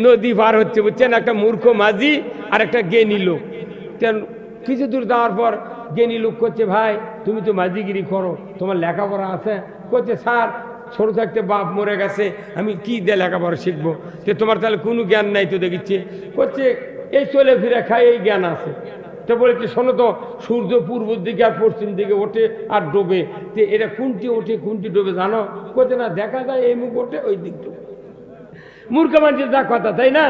নদী পার হচ্ছে বুঝছেন, একটা মূর্খ মাঝি আর একটা জ্ঞানী লোক। কিছু দূর যাওয়ার পর জ্ঞানী লোক করছে, ভাই তুমি তো মাঝিগিরি করো, তোমার লেখাপড়া আছে? করছে, স্যার ছোট থাকতে বাপ মরে গেছে, আমি কি দিয়ে লেখাপড়া শিখবো? তো তোমার তাহলে কোনো জ্ঞান নাই তো দেখিচ্ছে। করছে, এই চলে ফিরে খাই এই জ্ঞান আছে। তো বলেছে, শোনো তো, সূর্য পূর্ব দিকে আর পশ্চিম দিকে ওঠে আর ডোবে, তো এটা কোনটি ওঠে কোনটি ডোবে জানো? করছে, না দেখা যায় এই মুখ ওঠে ওই দিক ডোবে। মূর্খ মানুষের যা কথা, তাই না?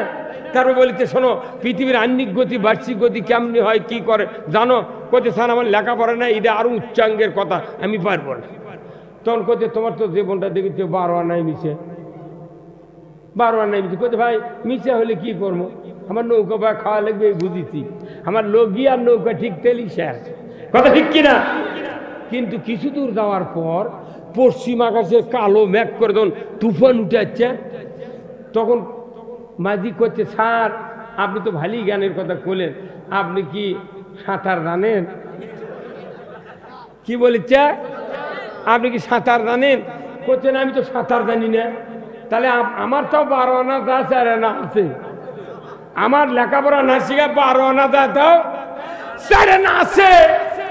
তারপর বলিতে, শোনো পৃথিবীর আহ্নিক গতি বার্ষিক গতি কেমনি হয় কি করে জানো? করছে, স্যার আমার লেখাপড়া নাই, এটা আরো উচ্চাঙ্গের কথা, আমি পারবো না। তখন করছে, তোমার তো জীবনটা দেখেছো 12 আনাই মিশে, 12 আনাই মিশে। করছে, ভাই মিশে হলে কি করবো, আমার নৌকা বা খাওয়া লাগবে এই বুঝেছি, আমার লগি আর নৌকা ঠিক তেলি শেষ, কথা ঠিক কিনা? কিন্তু কিছু দূর যাওয়ার পর পশ্চিম আকাশে কালো মেঘ করে তখন তুফান উঠে যাচ্ছে। তখন মাঝি করছে, স্যার আপনি তো ভালোই জ্ঞানের কথা বললেন, আপনি কি সাঁতার জানেন? কি বলেছে, আপনি কি সাঁতার জানেন? করছেন, আমি তো সাঁতার জানি না। তাহলে আমার তো 12 আনা যা 4 আনা আছে, আমার লেখাপড়া না শিখা 12 আনা যা দাও 4 আনা আছে,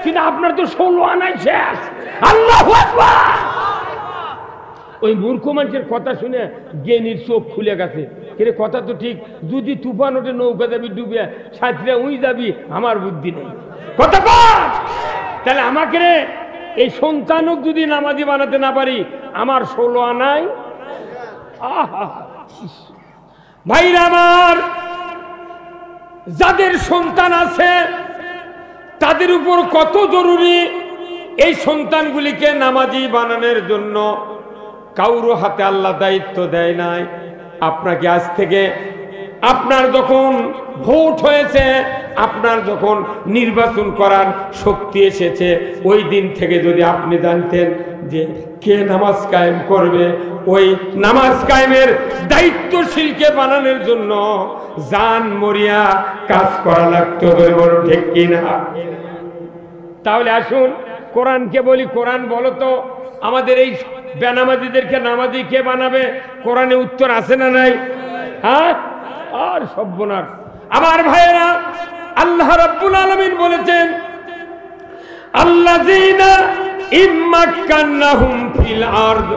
কিন্তু আপনার তো 16 আনাই শেষ। আল্লাহু আকবার। ওই মূর্খ মানুষের কথা শুনে জ্ঞানীর চোখ খুলে গেছে, কিন্তু কথা তো ঠিক, যদি তুফান ওঠে নৌকা যাবি ডুবে, সাঁতরে উই যাবি, আমার বুদ্ধি নেই, কথা বল। তাহলে আমাকে এই সন্তানক যদি নামাজি বানাতে না পারি, আমার 16 আনাই। ভাইরা আমার, যাদের সন্তান আছে তাদের উপর কত জরুরি এই সন্তানগুলিকে নামাজি বানানোর জন্য। কাউরো হাতে আল্লাহ দায়িত্ব দেয় নাই। আপনাকে আজ থেকে আপনার যখন ভোট হয়েছে, আপনার যখন নির্বাচন করার শক্তি এসেছে, ওই দিন থেকে যদি আপনি জানতেন যে কে নামাজ কায়েম করবে, ওই নামাজ কায়েমের দায়িত্বশীলকে বানানোর জন্য জান মরিয়া কাজ করা লাগতো, ঠিক কিনা? তাহলে আসুন কোরআনকে বলি, কোরআন বলো তো আমাদের এই বেনামাজিদেরকে নামাজি কে বানাবে? কোরআনে উত্তর আছে না নাই? হ্যাঁ, আর সর্বনাশ। আমার ভাইয়েরা, আল্লাহ রাব্বুল আলামিন বলেছেন, আল্লাযীনা ইম্মাক্কান্নাহুম ফিল আরদ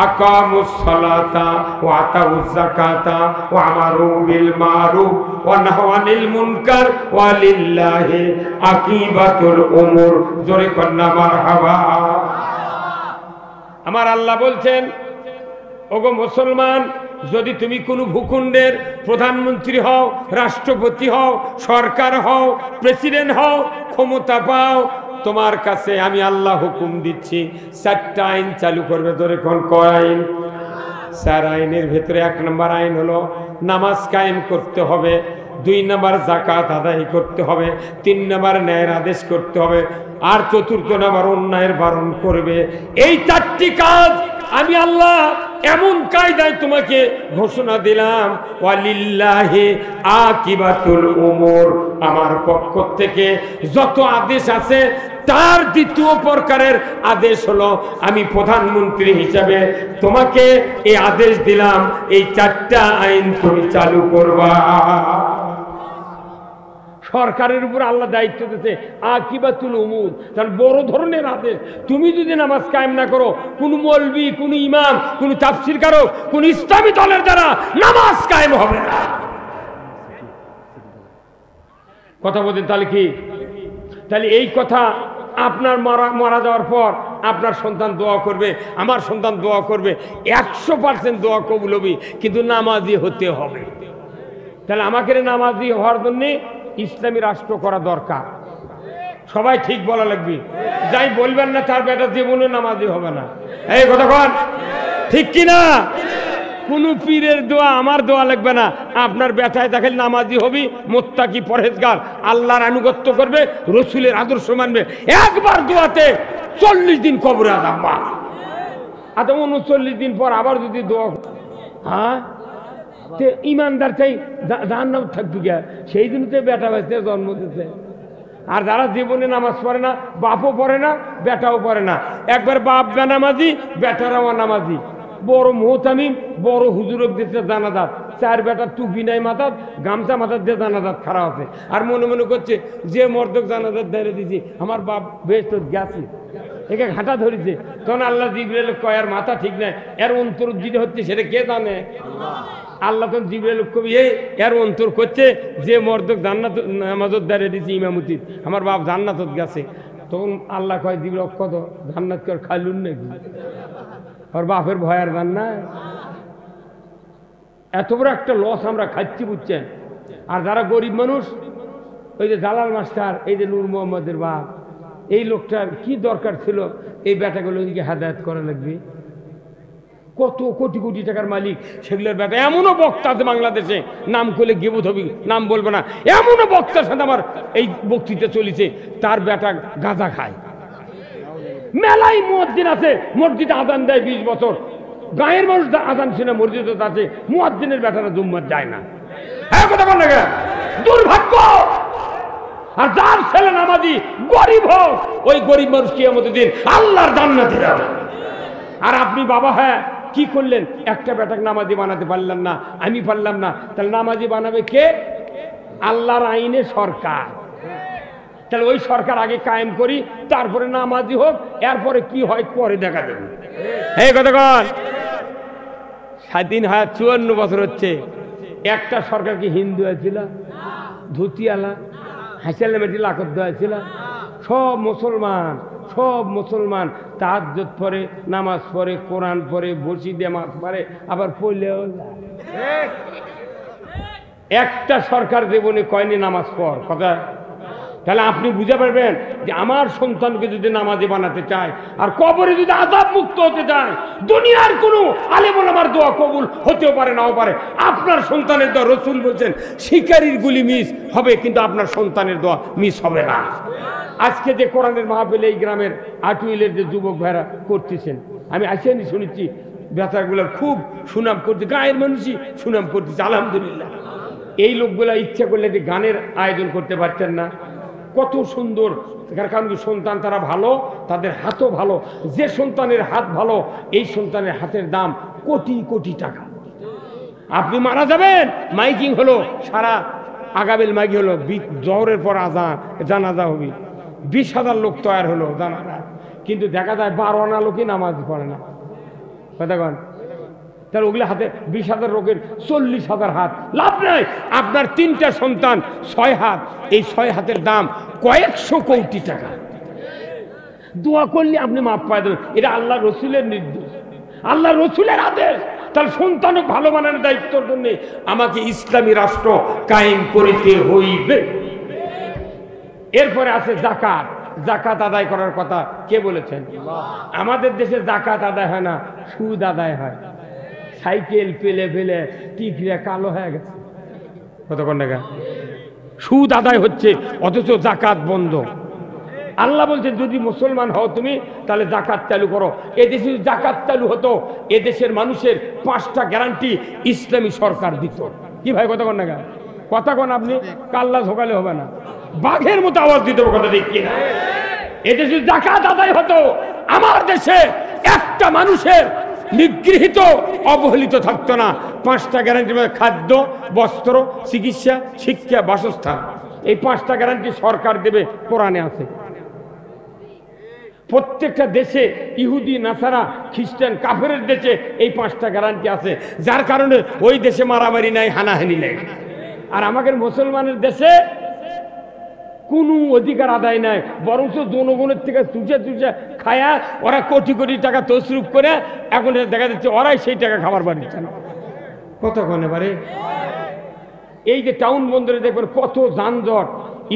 আকামুস সালাতা ওয়া আতাউয যাকাতা ওয়া আমারু বিল মারুফ ওয়া নাহাউ আনিল মুনকার ওয়া লিল্লাহি আকিবাতুল উমুর। জোরে কন্না মারহাবা। আমার আল্লাহ বলছেন, ওগো মুসলমান, যদি তুমি কোনো ভূখণ্ডের প্রধানমন্ত্রী হও, রাষ্ট্রপতি হও, সরকার হও, প্রেসিডেন্ট হও, ক্ষমতা পাও, তোমার কাছে আমি আল্লাহ হুকুম দিচ্ছি 4টা আইন চালু করবে। ধরে কোন কয় আইন? 4 আইনের ভেতরে 1 নম্বর আইন হলো নামাজ কায়েম করতে হবে, 2 নম্বর যাকাত আদায় করতে হবে, 3 নম্বর ন্যায়ের আদেশ করতে হবে, আর 4র্থ নম্বর অন্যায়ের বারণ করবে। এই 4টি কাজ আমি আল্লাহ এমন কায়দায় তোমাকে ঘোষণা দিলাম, ওয়ালিল্লাহি আকিবাতুল উমুর। আমার পক্ষ থেকে যত আদেশ আছে তার দ্বিতীয় প্রকারের আদেশ হলো, আমি প্রধানমন্ত্রী হিসাবে তোমাকে এই আদেশ দিলাম, এই 4টা আইন তুমি চালু করবা। সরকারের উপর আল্লাহ দায়িত্ব দিয়েছে আকিবাতুল উমুর, তার বড় ধরনের আদেশ। তুমি যদি নামাজ কায়েম না করো, কোন মৌলবি, কোন ইমাম, কোন তাফসীরকারক, কোন ইসলামী দলের দ্বারা নামাজ কায়েম হবে না। কথা বলেন তাহলে কি? তাহলে এই কথা আপনার মারা যাওয়ার পর আপনার সন্তান দোয়া করবে, আমার সন্তান দোয়া করবে, 100% দোয়া কবুল হবে, কিন্তু নামাজি হতে হবে। তাহলে আমাকে নামাজি হওয়ার জন্য ইসলামী রাষ্ট্র করা দরকার। সবাই ঠিক বলা লাগবে, যাই বলবেন না তার বেটা জীবনে নামাজি হবে না। এই কথা কন ঠিক কিনা? কোন পীরের দোয়া আমার দোয়া লাগবে না, আপনার বেটায় দেখালে নামাজি হবি, মুত্তাকি পরহেজগার, আল্লাহর আনুগত্য করবে, রসুলের আদর্শ মানবে, একবার দোয়াতে 40 দিন কবরে আযাব। আর 39 দিন পর আবার যদি দোয়া, হ্যাঁ ইমানদার চাই জাহান্নাম থাকবে গিয়া, সেই দিন তো বেটা বাঁচতে জন্ম দিতে। আর যারা জীবনে নামাজ পড়ে না, বাপও পড়ে না, বেটাও পড়ে না, একবার বাপ বেনামাজি, বেটারাও নামাজি, বড় মোহতামিম, বড় হুজুরক দিচ্ছে জানাজাত, 4 বেটার টুপি নাই মাথার, গামছা মাথার দিয়ে জানাজাত খারাপ আছে, আর মনে মনে করছে যে মর্দক জানাজাত দাঁড়িয়ে দিছি আমার বাপ বেশ তো গেছে, একে ঘাটা ধরেছে। তখন আল্লাহ জিবরাইল কয় আর মাথা ঠিক নাই, এর অন্তর যেটা হচ্ছে সেটা কে জানে? আল্লাহ তখন জিবরাইল কবি এর অন্তর করছে যে মর্দক জান্নাত নামাজত দাঁড়িয়ে দিছি ইমামতির, আমার বাপ জান্নাতত গেছে। তখন আল্লাহ কয় জিবরাইল কত জান্নাত কর খাইলুন নাকি, আর বাপের ভয় আর জান্নাত? এত বড় একটা লস আমরা খাচ্ছি বুঝছেন। আর যারা গরিব মানুষ, ওই যে জালাল মাস্টার, এই যে নূর মোহাম্মদের বাপ, এই লোকটার কি দরকার ছিল এই বেটাগুলোকে হেদায়েত করা লাগবে? কত কোটি কোটি টাকার মালিক সেগুলোর বেটা। এমনও বক্তা আছে বাংলাদেশে, নাম করলে গিবত হবে, নাম বলবে না, এমনও বক্তার সাথে আমার এই বক্তৃতা চলেছে, তার বেটা গাঁজা খায়। মেলায় মুয়াজ্জিন আছে, মসজিদে আজান দেয় 20 বছর, গায়ের মানুষ আজান শুনে মসজিদে আছে, মুয়াজ্জিনের বেটারা জুম্মার যায় না। হ্যাঁ কথা বল না, দুর্ভাগ্য। আর যার ছেলে নামাজি গরিব হোক, ওই গরিব মানুষ কিয়ামতের দিন আল্লাহর জান্নাতে যাবে। আর আপনি বাবা হ্যাঁ কি করলেন, একটা বেটাকে নামাজি বানাতে পারলেন না, আমি পারলাম না, তাহলে নামাজি বানাবে কে? আল্লাহর আইনে সরকার। তাহলে ওই সরকার আগে কায়েম করি, তারপরে নামাজি হোক, এরপরে কি হয় পরে দেখা যাবে। এই কতক্ষণ স্বাধীন হয় 54 বছর হচ্ছে, একটা সরকার কি হিন্দু হয়েছিল? ধুতিয়ালা হাসিয়ালা মেটি লাকত হয়েছিল? সব মুসলমান, সব মুসলমান তাহাজ্জুদ পড়ে, নামাজ পড়ে, কোরআন পড়ে, বসি দিয়ে মাছ মারে, আবার পড়লেও একটা সরকার জীবনে কয়নি নামাজ পড় কথা। তাহলে আপনি বুঝে পারবেন যে আমার সন্তানকে যদি নামাজি বানাতে চায়, আর কবরে যদি আযাব মুক্ত হতে চায়, দুনিয়ার কোনো আলেম ওলামার দোয়া কবুল হতেও পারে নাও পারে, আপনার সন্তানের দোয়া, রসুল বলছেন শিকারীর গুলি মিস হবে কিন্তু আপনার সন্তানের দোয়া মিস হবে না। আজকে যে কোরআনের মাহফিল এই গ্রামের আটুইলের যে যুবক ভাইরা করতেছেন, আমি আসেনি শুনেছি বেচারাগুলোর খুব সুনাম করতে, গায়ের মানুষই সুনাম করতেছে আলহামদুলিল্লাহ। এই লোকগুলা ইচ্ছা করলে যে গানের আয়োজন করতে পারতেন না, কত সুন্দর। কারণ কি সন্তান তারা ভালো, তাদের হাতও ভালো। যে সন্তানের হাত ভালো, এই সন্তানের হাতের দাম কোটি কোটি টাকা। আপনি মারা যাবেন, মাইকিং হলো, সারা আগাবেল মাইকিং হলো, জহরের পর আজান জানাজা হবে, 20,000 লোক তৈরি হলো জানাজা, কিন্তু দেখা যায় 12 আনা লোকই নামাজ পড়ে না। কথা কন, তাহলে ওগুলো হাতে 20,000 লোকের 40,000 হাত, লাভ নাই। আপনার 3টা সন্তান 6 হাত, এই 6 হাতের দাম কয়েকশো কোটি টাকা। দোয়া করলে আপনি মাপ পাই দেবেন, এটা আল্লাহ রসুলের নির্দেশ, আল্লাহ রসুলের আদেশ। তাহলে সন্তানকে ভালো বানানোর দায়িত্বের জন্য আমাকে ইসলামী রাষ্ট্র কায়েম করিতে হইবে। এরপরে আছে জাকাত। জাকাত আদায় করার কথা কে বলেছেন? আমাদের দেশে জাকাত আদায় হয় না, সুদ আদায় হয়। সাইকেল পেলে ফেলে টিকরে কালো হয়ে গেছে, কতক্ষণ টাকা সুদ আদায় হচ্ছে, অথচ জাকাত বন্ধ। আল্লাহ বলছেন যদি মুসলমান হও তুমি, তাহলে জাকাত চালু করো। এদেশে জাকাত চালু হতো, এদেশের মানুষের 5টা গ্যারান্টি ইসলামী সরকার দিত। কি ভাই কতক্ষণ টাকা কথা কন, আপনি কাল্লা ঝোকালে হবে না, বাঘের মতো আওয়াজ দিতে হবে, কথা দেখি না। এদেশে জাকাত আদায় হতো, আমার দেশে একটা মানুষের নিগৃহীত অবহেলিত থাকতো না। 5টা গ্যারান্টির মধ্যে খাদ্য, বস্ত্র, চিকিৎসা, শিক্ষা, বাসস্থান, এই 5টা গ্যারান্টি সরকার দেবে, কোরআনে আছে। প্রত্যেকটা দেশে ইহুদি, নাসারা, খ্রিস্টান, কাফেরের দেশে এই 5টা গ্যারান্টি আছে, যার কারণে ওই দেশে মারামারি নাই, হানাহানি নাই। আর আমাদের মুসলমানের দেশে কোনো অধিকার আদায় নাই, বরঞ্চ জনগণের থেকে চুষে চুষে খায়া ওরা কোটি কোটি টাকা তসরুপ করে এখন দেখা যাচ্ছে ওরাই সেই টাকা খাবার বাড়িচ্ছে না। কতক্ষণ এবারে এই যে টাউন বন্দরে দেখবেন কত যানজট,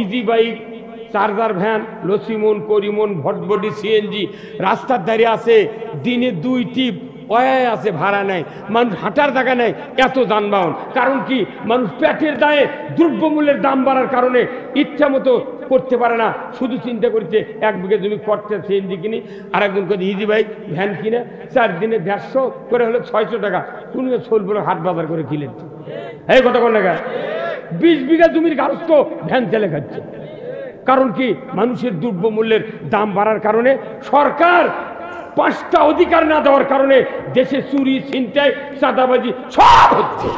ইজি বাইক, চার্জার ভ্যান, লসিমন, করিমন, ভটভটি, সিএনজি রাস্তার ধারে আছে, দিনে 2 টিপ ওয়াই আছে, ভাড়া নেয়, মানুষ হাঁটার জায়গা নেই, এত যানবাহন। কারণ কি, মানুষ পেটের দায়ে দ্রব্যমূল্যের দাম বাড়ার কারণে ইচ্ছা মতো করতে পারে না, শুধু চিন্তা করছে 1 বিঘা জমি করতে সিএনজি কিনি, আর একজন করে ইজি বাইক ভ্যান কিনে 4 দিনে 150 করে হলে 600 টাকা কোন সোলপুরে হাট বাজার করে কিনে। এই কতক্ষণ টাকা 20 বিঘা জমির গারস্থ ভ্যান চালে খাচ্ছে। কারণ কি, মানুষের দ্রব্যমূল্যের দাম বাড়ার কারণে সরকার 5টা অধিকার না দেওয়ার কারণে দেশে চুরি, ছিনতাই, চাঁদাবাজি সব হচ্ছে।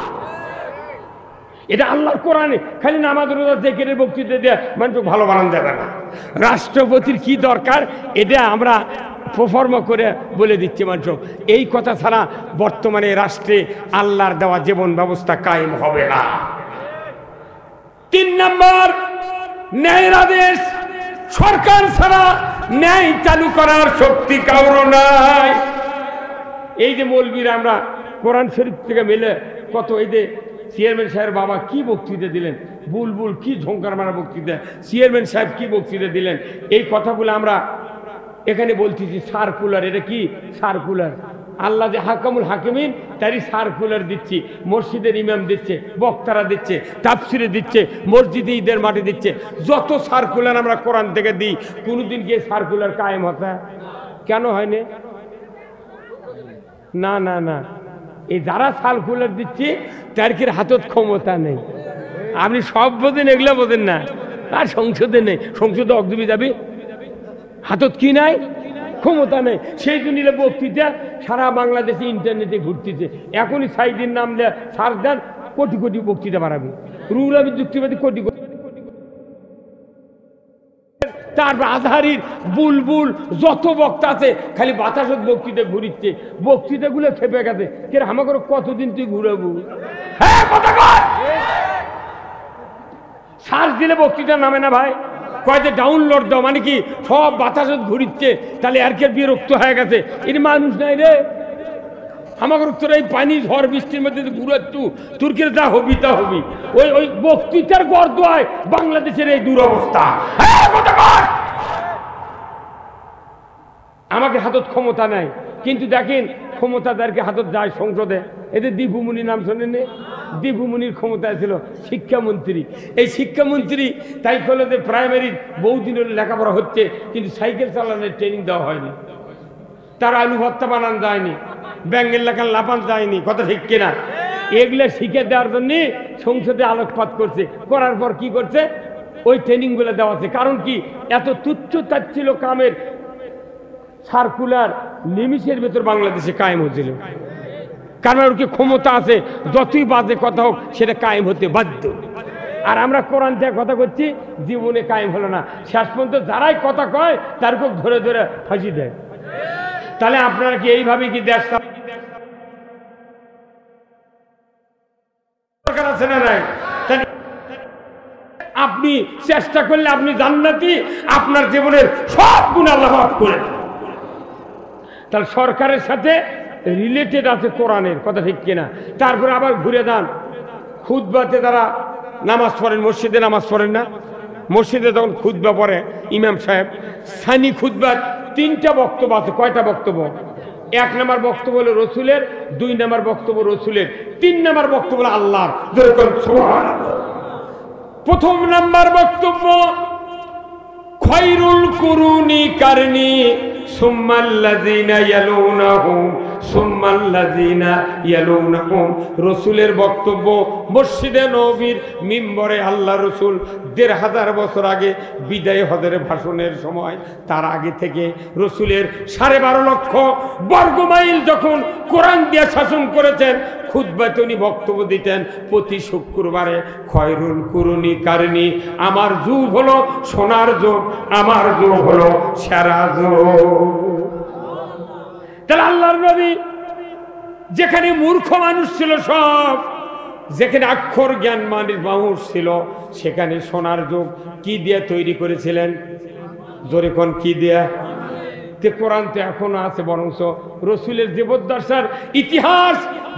এটা আল্লাহর কোরআনে। খালি নামাজ রোজা জিকিরের বক্তৃতা দিয়ে মানুষ ভালো বানান যাবে না। রাষ্ট্রপতির কি দরকার এটা আমরা প্রফর্ম করে বলে দিচ্ছি মানুষ। এই কথা ছাড়া বর্তমানে রাষ্ট্রে আল্লাহর দেওয়া জীবন ব্যবস্থা কায়েম হবে না। 3 নম্বর, ন্যায়ের আদেশ। সরকার ছাড়া ন্যায় চালু করার শক্তি কারো নাই। এই যে মৌলবীরা আমরা কোরআন শরীফ থেকে মিলে কত, এই যে চেয়ারম্যান সাহেব বাবা কি বক্তৃতা দিলেন, বুলবুল কি ঝঙ্কার মারা বক্তৃতা, চেয়ারম্যান সাহেব কি বক্তৃতা দিলেন, এই কথাগুলো আমরা এখানে বলতেছি সার্কুলার। এটা কি সার্কুলার? আল্লাহ যে হাকামুল হাকিমিন তারই সার্কুলার দিচ্ছি। মসজিদের ইমাম দিচ্ছে, বক্তারা দিচ্ছে, তাফসিরে দিচ্ছে, মসজিদে ঈদের মাঠে দিচ্ছে। যত সার্কুলার আমরা কোরআন থেকে দিই, কোনোদিন গিয়ে সার্কুলার কায়েম হতা কেন হয়নি? না না না, এই যারা সার্কুলার দিচ্ছে তার কি হাতত ক্ষমতা নেই। আপনি সব বোঝেন, এগুলো বোঝেন না। আর সংসদে নেই, সংসদে অগ্রবী যাবে, হাতত কি নাই? ক্ষমতা নেই। সেই জন্য বক্তৃতা সারা বাংলাদেশে ইন্টারনেটে ঘুরতেছে। এখনই সাইদিন নাম দেয়, সার্চ দেন, কোটি কোটি বক্তৃতা বাড়াবে। রুহুল আমিন যুক্তিবাদী কোটি কোটি। তারপর আজহারির বুলবুল যত বক্তা আছে খালি বাতাসত বক্তৃতা ঘুরিচ্ছে। বক্তৃতাগুলো খেপে গেছে। কে আমাকে কতদিন তুই ঘুরাবো? হ্যাঁ, কথা কয়। সার্চ দিলে বক্তৃতা নামে না ভাই। কয়েছে ডাউনলোড দাও, মানে কি সব বাতাসত ঘুরিচ্ছে। তাহলে আর কে বিরক্ত হয়ে গেছে, এর মানুষ নাই রে। আমাকে তোর এই পানি ঝড় বৃষ্টির মধ্যে ঘুরাচ্ছু, তুর্কির যা হবি তা হবি। ওই ওই বক্তৃতার গর্দ হয় বাংলাদেশের এই দুরবস্থা। আমাকে হাতত ক্ষমতা নাই, কিন্তু দেখেন ক্ষমতাদারকে হাতত যায় সংসদে। এদের দীপুমণি নাম শোনেন? দীপুমণির ক্ষমতায় ছিল শিক্ষামন্ত্রী। এই শিক্ষামন্ত্রী তাই কলেজে প্রাইমারির বহুদিন হলে লেখাপড়া হচ্ছে, কিন্তু সাইকেল চালানোর ট্রেনিং দেওয়া হয়নি। তার আলু ভর্তা বানান যায়নি, ব্যাঙ্গের লেখান লাপান যায়নি। কথা ঠিক কিনা? এগুলা শিখে দেওয়ার জন্য সংসদে আলোকপাত করছে। করার পর কি করছে? ওই ট্রেনিংগুলো দেওয়া আছে। কারণ কি, এত তুচ্ছ তাচ্ছিল কামের সার্কুলার নিমিষের ভেতর বাংলাদেশে কায়েম হচ্ছিল। কারণ ওর কি ক্ষমতা আছে, যতই বাজে কথা হোক সেটা কায়েম হতে বাধ্য। আর আমরা কোরআন থেকে কথা করছি, জীবনে কায়েম হলো না। শেষ পর্যন্ত যারাই কথা কয় তার খুব ধরে ধরে ফাঁসি দেয়। তাহলে আপনারা কি এইভাবে কি দেশ সরকার আছে না নাই? আপনি চেষ্টা করলে আপনি জান্নাতি, আপনার জীবনের সব গুনাহ আল্লাহ মাফ করে। তাহলে সরকারের সাথে রিলেটেড আছে কোরআনের। কথা ঠিক কিনা? তারপরে আবার ঘুরে যান, খুতবাতে তারা নামাজ পড়েন, মসজিদে নামাজ পড়েন না? মসজিদে যখন খুতবা পড়ে ইমাম সাহেব, সানি খুতবা 3টা বক্তব্য আছে। কয়টা বক্তব্য? 1 নম্বর বক্তব্য হলো রসুলের, 2 নম্বর বক্তব্য রসুলের, 3 নম্বর বক্তব্য হলো আল্লাহর। প্রথম নাম্বার বক্তব্য, খায়রুল কুরুনি কারনি সুম্মাল্লাযিনা ইয়ালুনাহুম সুম্মাল্লাযিনা ইয়ালুনাহুম। রসুলের বক্তব্য মসজিদে নববীর মিম্বরে আল্লাহ রসুল 1500 বছর আগে বিদায় হজের ভাষণের সময়, তার আগে থেকে রসুলের 12.5 লক্ষ বর্গমাইল যখন কোরআন দিয়ে শাসন করেছেন, খুতবাতে উনি বক্তব্য দিতেন প্রতি শুক্রবারে, খায়রুল কুরুনি কারনি, আমার যুগ হলো সোনার যুগ, আমার যুগ হলো সেরা যুগ। তাহলে আল্লাহর নবী যেখানে মূর্খ মানুষ ছিল সব, যেখানে অক্ষর জ্ঞান মানুষ ছিল, সেখানে সোনার যুগ কি দিয়ে তৈরি করেছিলেন? জোরে কোন কি দিয়া? কোরআন তো এখনো আছে। বরঞ্চ রসুলের জীবদ্দশার ইতিহাস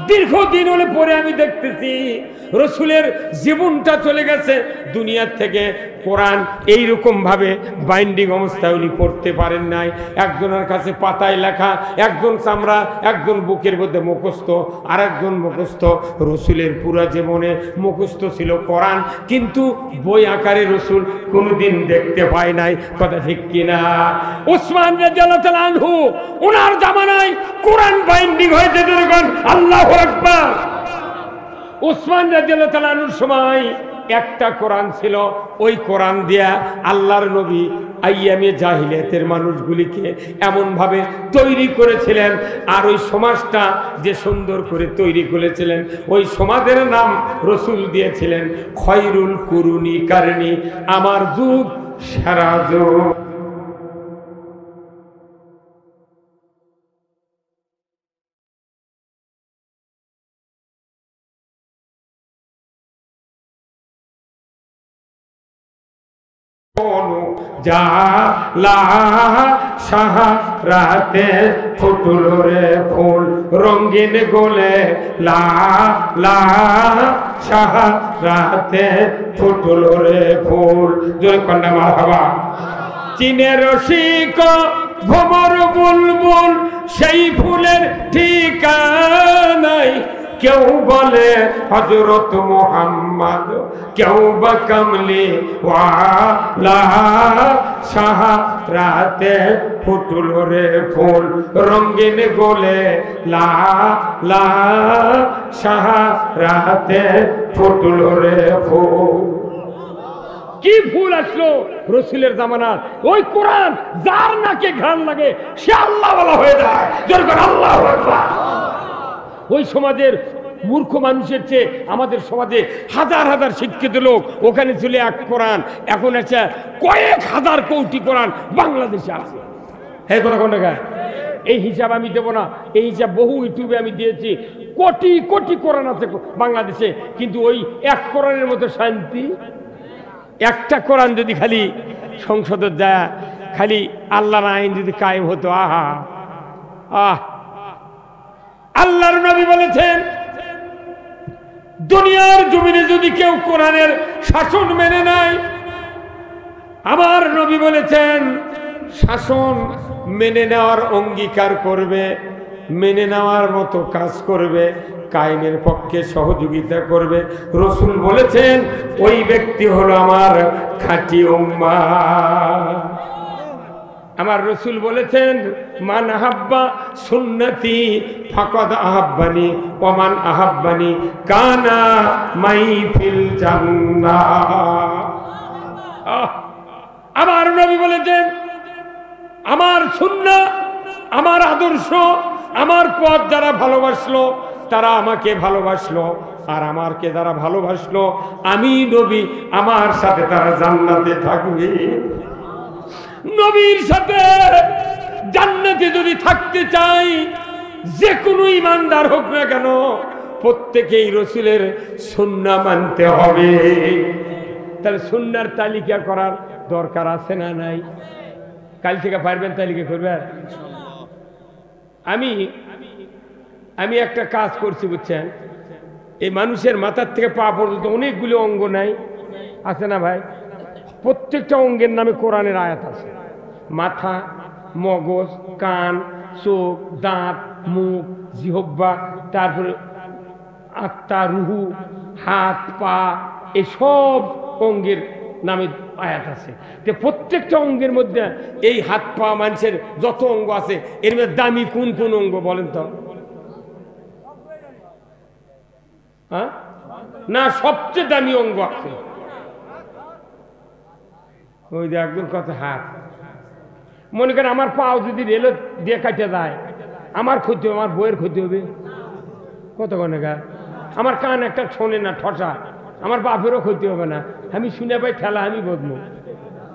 দীর্ঘদিন হলে পরে আমি দেখতেছি রসুলের জীবনটা চলে গেছে দুনিয়ার থেকে। কোরআন এইরকম ভাবে বাইন্ডিং অবস্থায় উনি পড়তে পারেন নাই। একজনের কাছে পাতায় লেখা, একজন চামড়া, একজন বুকের মধ্যে মুখস্থ, আর একজন মুখস্থ। রসুলের পুরা জীবনে মুখস্থ ছিল কোরআন, কিন্তু বই আকারে রসুল কোনোদিন দেখতে পায় নাই। কথা ঠিক কিনা? উসমান রাদিয়াল্লাহু তাআলা আনহু, ওনার জামানায় কোরআন বাইন্ডিং হয়েছে। যখন আল্লাহু আকবার, উসমান রাদিয়াল্লাহু তাআলা আনহুর সময় একটা কোরআন ছিল, ওই কোরআন দিয়া আল্লাহর নবী আইয়ামে জাহিলিয়াতের মানুষগুলিকে এমনভাবে তৈরি করেছিলেন, আর ওই সমাজটা যে সুন্দর করে তৈরি করেছিলেন ওই সমাজের নাম রসুল দিয়েছিলেন খয়রুল কুরুনি কারণী, আমার যুগ সেরা যুগ। যা লা সাহারাতে ফুটল রে ফুল রঙিন গোলে, লা লা সাহারাতে ফুটল রে ফুল। জোরে কন্যা মারহাবা। চীনের রসিক ভ্রমর বুলবুল সেই ফুলের ঠিকানাই, কেউ বলে হযরত মুহাম্মদ, কেউ বা কমলি ওয়ালা সাহারাতে ফুটল রে ফুল রঙিন গোলে, লা লা সাহারাতে ফুটল রে ফুল। কি ফুল আসলো রসুলের জামানার, ওই কোরআন যার নাকে ঘ্রাণ লাগে সে আল্লাহ ওয়ালা হয়ে যায়। জোরে করে আল্লাহু আকবার। ওই সমাজের মূর্খ মানুষের চেয়ে আমাদের সমাজে হাজার হাজার শিক্ষিত লোক, ওখানে ছিল এক কোরআন, এখন আছে কয়েক হাজার কোটি কোরআন বাংলাদেশে আছে। হ্যাঁ কথা কোন টাকা? এই হিসাব আমি দেবো না, এই হিসাব বহু ইউটিউবে আমি দিয়েছি। কোটি কোটি কোরআন আছে বাংলাদেশে, কিন্তু ওই এক কোরআনের মতো শান্তি। একটা কোরআন যদি খালি সংসদে যায়, খালি আল্লাহর আইন যদি কায়েম হতো, আহা আহ। আল্লাহর নবী বলেছেন দুনিয়ার জমিনে যদি কেউ কোরআনের শাসন মেনে নেয়, আমার নবী বলেছেন শাসন মেনে নেওয়ার অঙ্গীকার করবে, মেনে নেওয়ার মতো কাজ করবে, কায়েমের পক্ষে সহযোগিতা করবে, রসুল বলেছেন ওই ব্যক্তি হলো আমার খাঁটি উম্মাহ। আমার রসুল বলেছেন মান আহাব্বা সুন্নতি ফাকাদ আহাব্বানি ওয়া মান আহাব্বানি কানা মাই ফিল জান্নাহ। আমার নবী বলেছেন আমার সুন্নাহ, আমার আদর্শ, আমার পথ যারা ভালোবাসলো তারা আমাকে ভালোবাসলো, আর আমাকে যারা ভালোবাসলো আমি নবী আমার সাথে তারা জান্নাতে থাকবে। নবীর সাথে জান্নাতে যদি থাকতে চাই, যে কোনো ইমানদার হোক না কেন প্রত্যেকেই রসুলের সুন্নাহ মানতে হবে। তাহলে সুন্নাহর তালিকা করার দরকার আছে না নাই? কাল থেকে পারবেন তালিকা করবেন? আমি একটা কাজ করছি বুঝছেন, এই মানুষের মাথার থেকে পা পর্যন্ত অনেকগুলো অঙ্গ নাই, আছে না ভাই? প্রত্যেকটা অঙ্গের নামে কোরআনের আয়াত আছে। মাথা, মগজ, কান, চোখ, দাঁত, মুখ, জিহ্বা, তারপরে আত্মা, রুহু, হাত, পা, এসব অঙ্গের নামে আয়াত আছে। তো প্রত্যেকটা অঙ্গের মধ্যে এই হাত পা মানুষের যত অঙ্গ আছে এর মধ্যে দামি কোন কোন অঙ্গ বলেন তো? হ্যাঁ না, সবচেয়ে দামি অঙ্গ আছে ওই যে একদম কথা হাত। মনে করেন আমার পাও যদি রেল দিয়ে কাটে যায়, আমার ক্ষতি হবে, আমার বইয়ের ক্ষতি হবে কত গা। আমার কান একটা শোনে না, ঠসা, আমার বাপেরও ক্ষতি হবে না, আমি শুনে পাই ঠেলা আমি বদমু।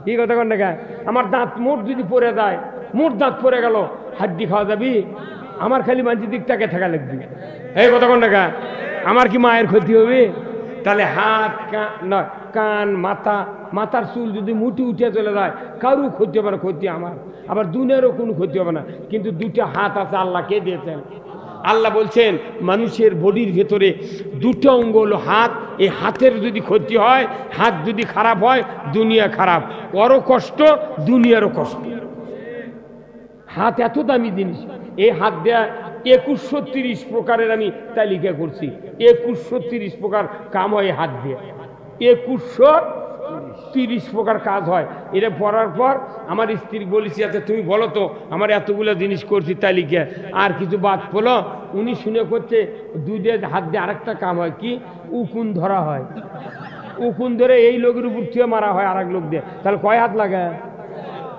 এই কথা কন গা। আমার দাঁত মোট যদি পড়ে যায়, মোট দাঁত পড়ে গেল, হাড্ডি খাওয়া যাবি, আমার খালি মানুষের দিক তাকে থাকা লাগবে। এই কথা কন গা। আমার কি মায়ের ক্ষতি হবে? তাহলে হাত নয়, কান, মাথা, মাথার চুল যদি মুঠি উঠে চলে যায় কারো ক্ষতি হবে না, ক্ষতি আমার। আবার দুনিয়ারও কোনো ক্ষতি হবে না। কিন্তু দুটা হাত আছে, আল্লাহ কে দিয়েছেন? আল্লাহ বলছেন মানুষের বডির ভেতরে দুটো অঙ্গ হলো হাত। এই হাতের যদি ক্ষতি হয়, হাত যদি খারাপ হয়, দুনিয়া খারাপ, ওরও কষ্ট, দুনিয়ারও কষ্ট। হাত এত দামি জিনিস। এই হাত দেয়া 2130 প্রকারের আমি তালিকা করছি। 2130 প্রকার কাম হয় হাত দিয়ে, 2130 প্রকার কাজ হয়। এটা পড়ার পর আমার স্ত্রী বলেছি, আচ্ছা তুমি বলো তো আমার এতগুলো জিনিস করছি তালিকা, আর কিছু বাদ পড়লো? উনি শুনে করছে দুইটা হাত দিয়ে আরেকটা কাম হয়, কি উকুন ধরা হয়। উকুন ধরে এই লোকের উপর থুয়ে মারা হয় আর এক লোক দিয়ে, তাহলে কয় হাত লাগে?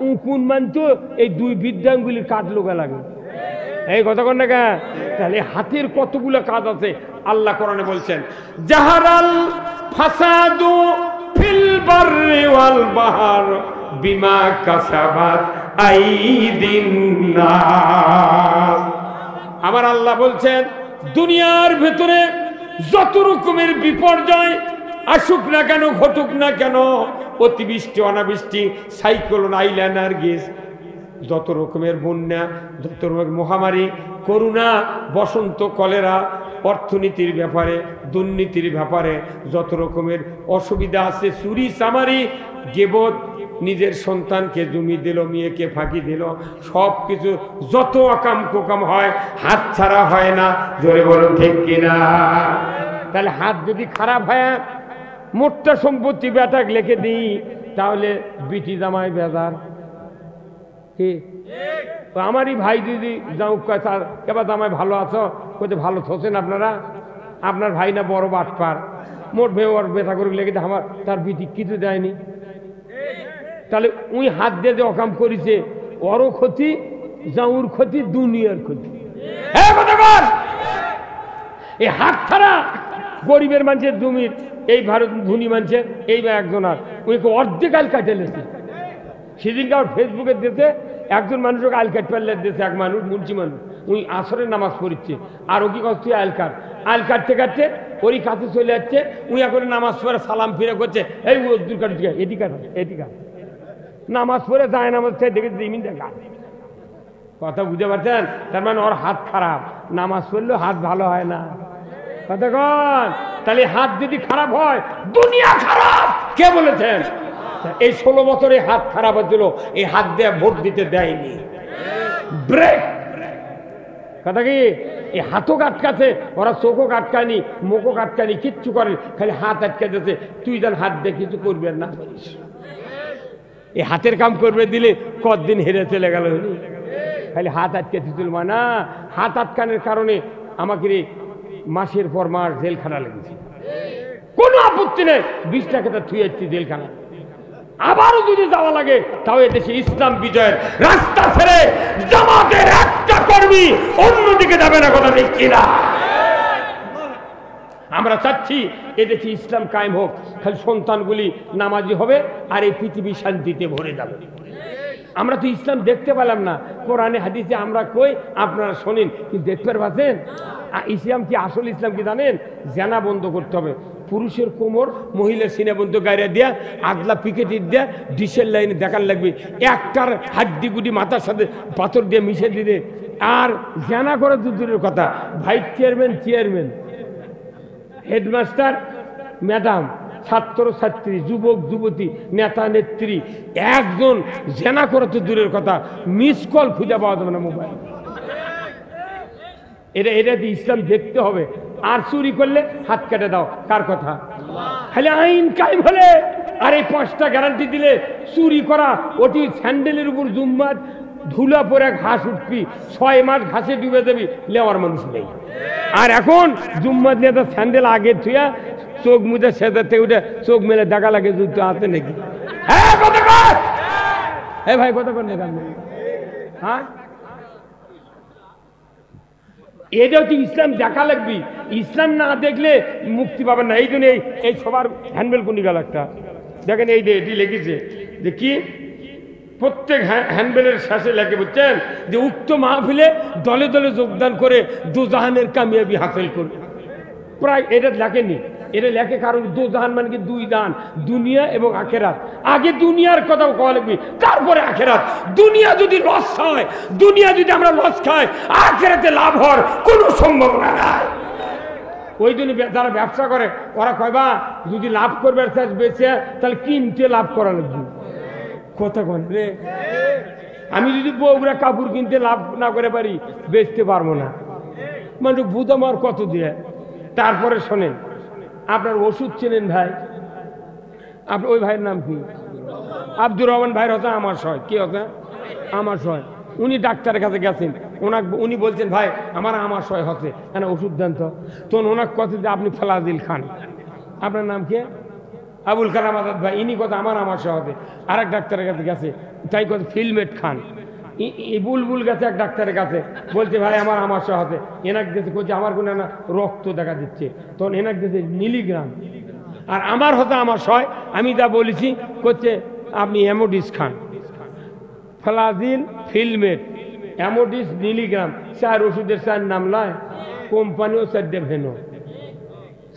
উকুন মানতো এই দুই বৃদ্ধাঙ্গুলির কাঠ লোকা লাগে। এই কথা কন না কেন? তাহলে হাতের কতগুলো কাজ আছে আল্লাহ কোরআনে বলছেন, জাহারাল ফাসাদু ফিল বাররি ওয়াল বাহর বিমা কাসাবাত আইদিন নাস। আবার আল্লাহ বলছেন, দুনিয়ার ভেতরে যত রকমের বিপর্যয় আসুক না কেন, ঘটুক না কেন, অতিবৃষ্টি অনাবৃষ্টি, সাইক্লোন, আইল্যান্ডার গেস, যত রকমের বন্যা, যত রকমের মহামারী, করোনা, বসন্ত, কলেরা, অর্থনীতির ব্যাপারে, দুর্নীতির ব্যাপারে যত রকমের অসুবিধা আছে, চুরি চামারি, গেবত, নিজের সন্তানকে জমি দিল, মেয়েকে ফাঁকি দিল, সব কিছু যত আকাম কোকাম হয় হাত ছাড়া হয় না। জোরে বলুন ঠিক কিনা? তাহলে হাত যদি খারাপ হয়, মোটটা সম্পত্তি বেটাক লিখে দিই, তাহলে বিটি জামাই বেজার। কি আমারই ভাই যদি যাও তার এবার জামাই ভালো আছো, কোথায় ভালো থসেন আপনারা? আপনার ভাই না বড় বাটপার, মোট ভেবে ওর বেটা করে লেগে আমার তার বিটি কিছু দেয়নি। তাহলে উই হাত দিয়ে যে অকাম করেছে, ওরও ক্ষতি, যাউর ক্ষতি, দুনিয়ার ক্ষতি। এই হাত ছাড়া গরিবের মানুষের জমির, এই ভারত ধনী মানুষের, এই বা একজন আর উইকে অর্ধেক আল কাটে লেছে। সেদিনকে আমার ফেসবুকের দেশে একজন মানুষকে আল কাট পারলে দেশে এক মানুষ, মুন্সি মানুষ, উনি আসরের নামাজ পড়িচ্ছে, আর ও কি করছে আল কাট, আল কাটতে কাটতে ওরই কাছে চলে যাচ্ছে, উই এখন নামাজ পড়ে সালাম ফিরে করছে, এই উদ্দুর কাট এটি কাট এটি কাট, নামাজ পড়ে যায়, নামাজ দেখে জিমিন দেখা। কথা বুঝতে পারছেন? তার মানে ওর হাত খারাপ, নামাজ পড়লেও হাত ভালো হয় না। কথা কন? তাহলে হাত যদি খারাপ হয়, দুনিয়া খারাপ। কে বলেছেন? এই 16 বছরে হাত খারাপ হচ্ছিল, এই হাত দিয়ে ভোট দিতে দেয়নি। ব্রেক। কথা কি? এই হাতও আটকাছে, ওরা চোখও আটকানি, মুখও আটকানি, কিচ্ছু করে, খালি হাত আটকে দিয়েছে। তুই যেন হাত দিয়ে কিছু করবি না করিস। এই হাতের কাম করবে দিলে কতদিন হেরে চলে গেল, খালি হাত আটকে দিছিল। না, হাত আটকানোর কারণে আমাকে মাসের পর মাস জেলখানা লেগেছে। কোনো আপত্তি নেই, 20 টাকাটা থুয়ে যাচ্ছি জেলখানা, আবারও যদি যাওয়া লাগে তাও এদেশে ইসলাম বিজয়ের রাস্তা ছেড়ে জামাতের একটা কর্মী অন্যদিকে যাবে না। কথা ঠিক কিনা? আমরা চাচ্ছি এদেশে ইসলাম কায়েম হোক, খালি সন্তানগুলি নামাজি হবে আর এই পৃথিবী শান্তিতে ভরে যাবে। আমরা তো ইসলাম দেখতে পেলাম না, কোরআনে হাদিসে আমরা কই, আপনারা শোনেন, কি দেখতে পাচ্ছেন? ইসলাম কি আসল ইসলাম কি জানেন? জেনা বন্ধ করতে হবে, পুরুষের কোমর মহিলার সিনে বন্ধ গাড়িয়া দেয়া, আগলা পিকেটির দেয়া, ডিসেল লাইনে দেখার লাগবে, একটার হাড্ডি গুডি মাথার সাথে পাথর দিয়ে মিশে দিতে। আর জেনা করে দূরের কথা, ভাইস চেয়ারম্যান, হেডমাস্টার, ম্যাডাম, ছাত্র ছাত্রী, যুবক যুবতী, নেতা নেত্রী, একজন জেনা করে তো দূরের কথা, মিস কল খুঁজে পাওয়া যাবে না মোবাইল। এটা ইসলাম দেখতে হবে। আর চুরি করলে হাত কেটে দাও, কার কথা? খালি আইন কায়েম হলে আর এই 5টা গ্যারান্টি দিলে চুরি করা, ওটি স্যান্ডেলের উপর জুম্মাত, ধুলা পরে ঘাস উঠবি, 6 মাস ঘাসে ডুবে দেবি, লেওয়ার মানুষ নেই। আর এখন জুম্মাত নিয়ে তো স্যান্ডেল আগে থুয়া চোখ মুজে সেদার থেকে উঠে চোখ মেলে দেখা লাগে জুতো আছে নাকি। হ্যাঁ কথা কর, হ্যাঁ ভাই কথা কর না, হ্যাঁ এটা হচ্ছে ইসলাম দেখা লাগবি। ইসলাম না দেখলে মুক্তি পাবেন না। এই জন্য এই সবার হ্যান্ডবেল কোনি গেল একটা দেখেন, এই এটি লিখেছে যে কি, প্রত্যেক হ্যান্ডবেলের শেষে লেখে, বুঝছেন, যে উক্ত মাহফিলে দলে দলে যোগদান করে দুজাহানের কামিয়াবি হাসিল করবে। প্রায় এটা লেখেনি, এটা লেখে কারণ দুজাহান মানে কি 2 জাহান, দুনিয়া এবং আখেরাত। আগে দুনিয়ার কথাও কওয়া লাগবে, তারপরে আখেরাত। দুনিয়া যদি লস হয়, দুনিয়া যদি আমরা লস খাই, আখেরাতে লাভ হওয়ার কোনো সম্ভাবনা নাই। ওই জন্য যারা ব্যবসা করে ওরা কয়বা যদি লাভ করবে বেঁচে, তাহলে কিনতে লাভ করা লাগবে। কথা কন রে, আমি যদি বউরা কাপড় কিনতে লাভ না করে পারি, বেচতে পারবো না। মানে বুঝাম আর কত দিয়ে। তারপরে শোনেন, আপনার ওষুধ চেনেন ভাই, আপনার ওই ভাইয়ের নাম কি? আব্দুর রহমান ভাইয়ের হচ্ছে আমার সয়। কি হচ্ছে? আমার সয়। উনি ডাক্তারের কাছে গেছেন, উনি বলছেন ভাই আমার আমাশয় হচ্ছে, ওষুধ দেন তো। ওনাকে কথা যে আপনি ফেলাদিল খান। আপনার নাম কি? আবুল কালাম আজাদ ভাই, ইনি কথা আমার সহজে আর এক ডাক্তারের কাছে গেছে, তাই কথা ফিলমেট খান। বুলবুল গেছে এক ডাক্তারের কাছে, বলছে ভাই আমার সহজে, এনাক দিয়েছে, করছে আমার কোনো না রক্ত দেখা দিচ্ছে, তখন এনাক দিয়েছে মিলিগ্রাম, আর আমার হতো আমার সয়, আমি যা বলেছি করছে আপনি অ্যামোডিস খান, ফ্লাজিল, ফিলমেট, অ্যামোডিস, মিলিগ্রাম, 4 ওষুধের 4 নাম লয়, কোম্পানিও 4টে ভেনো,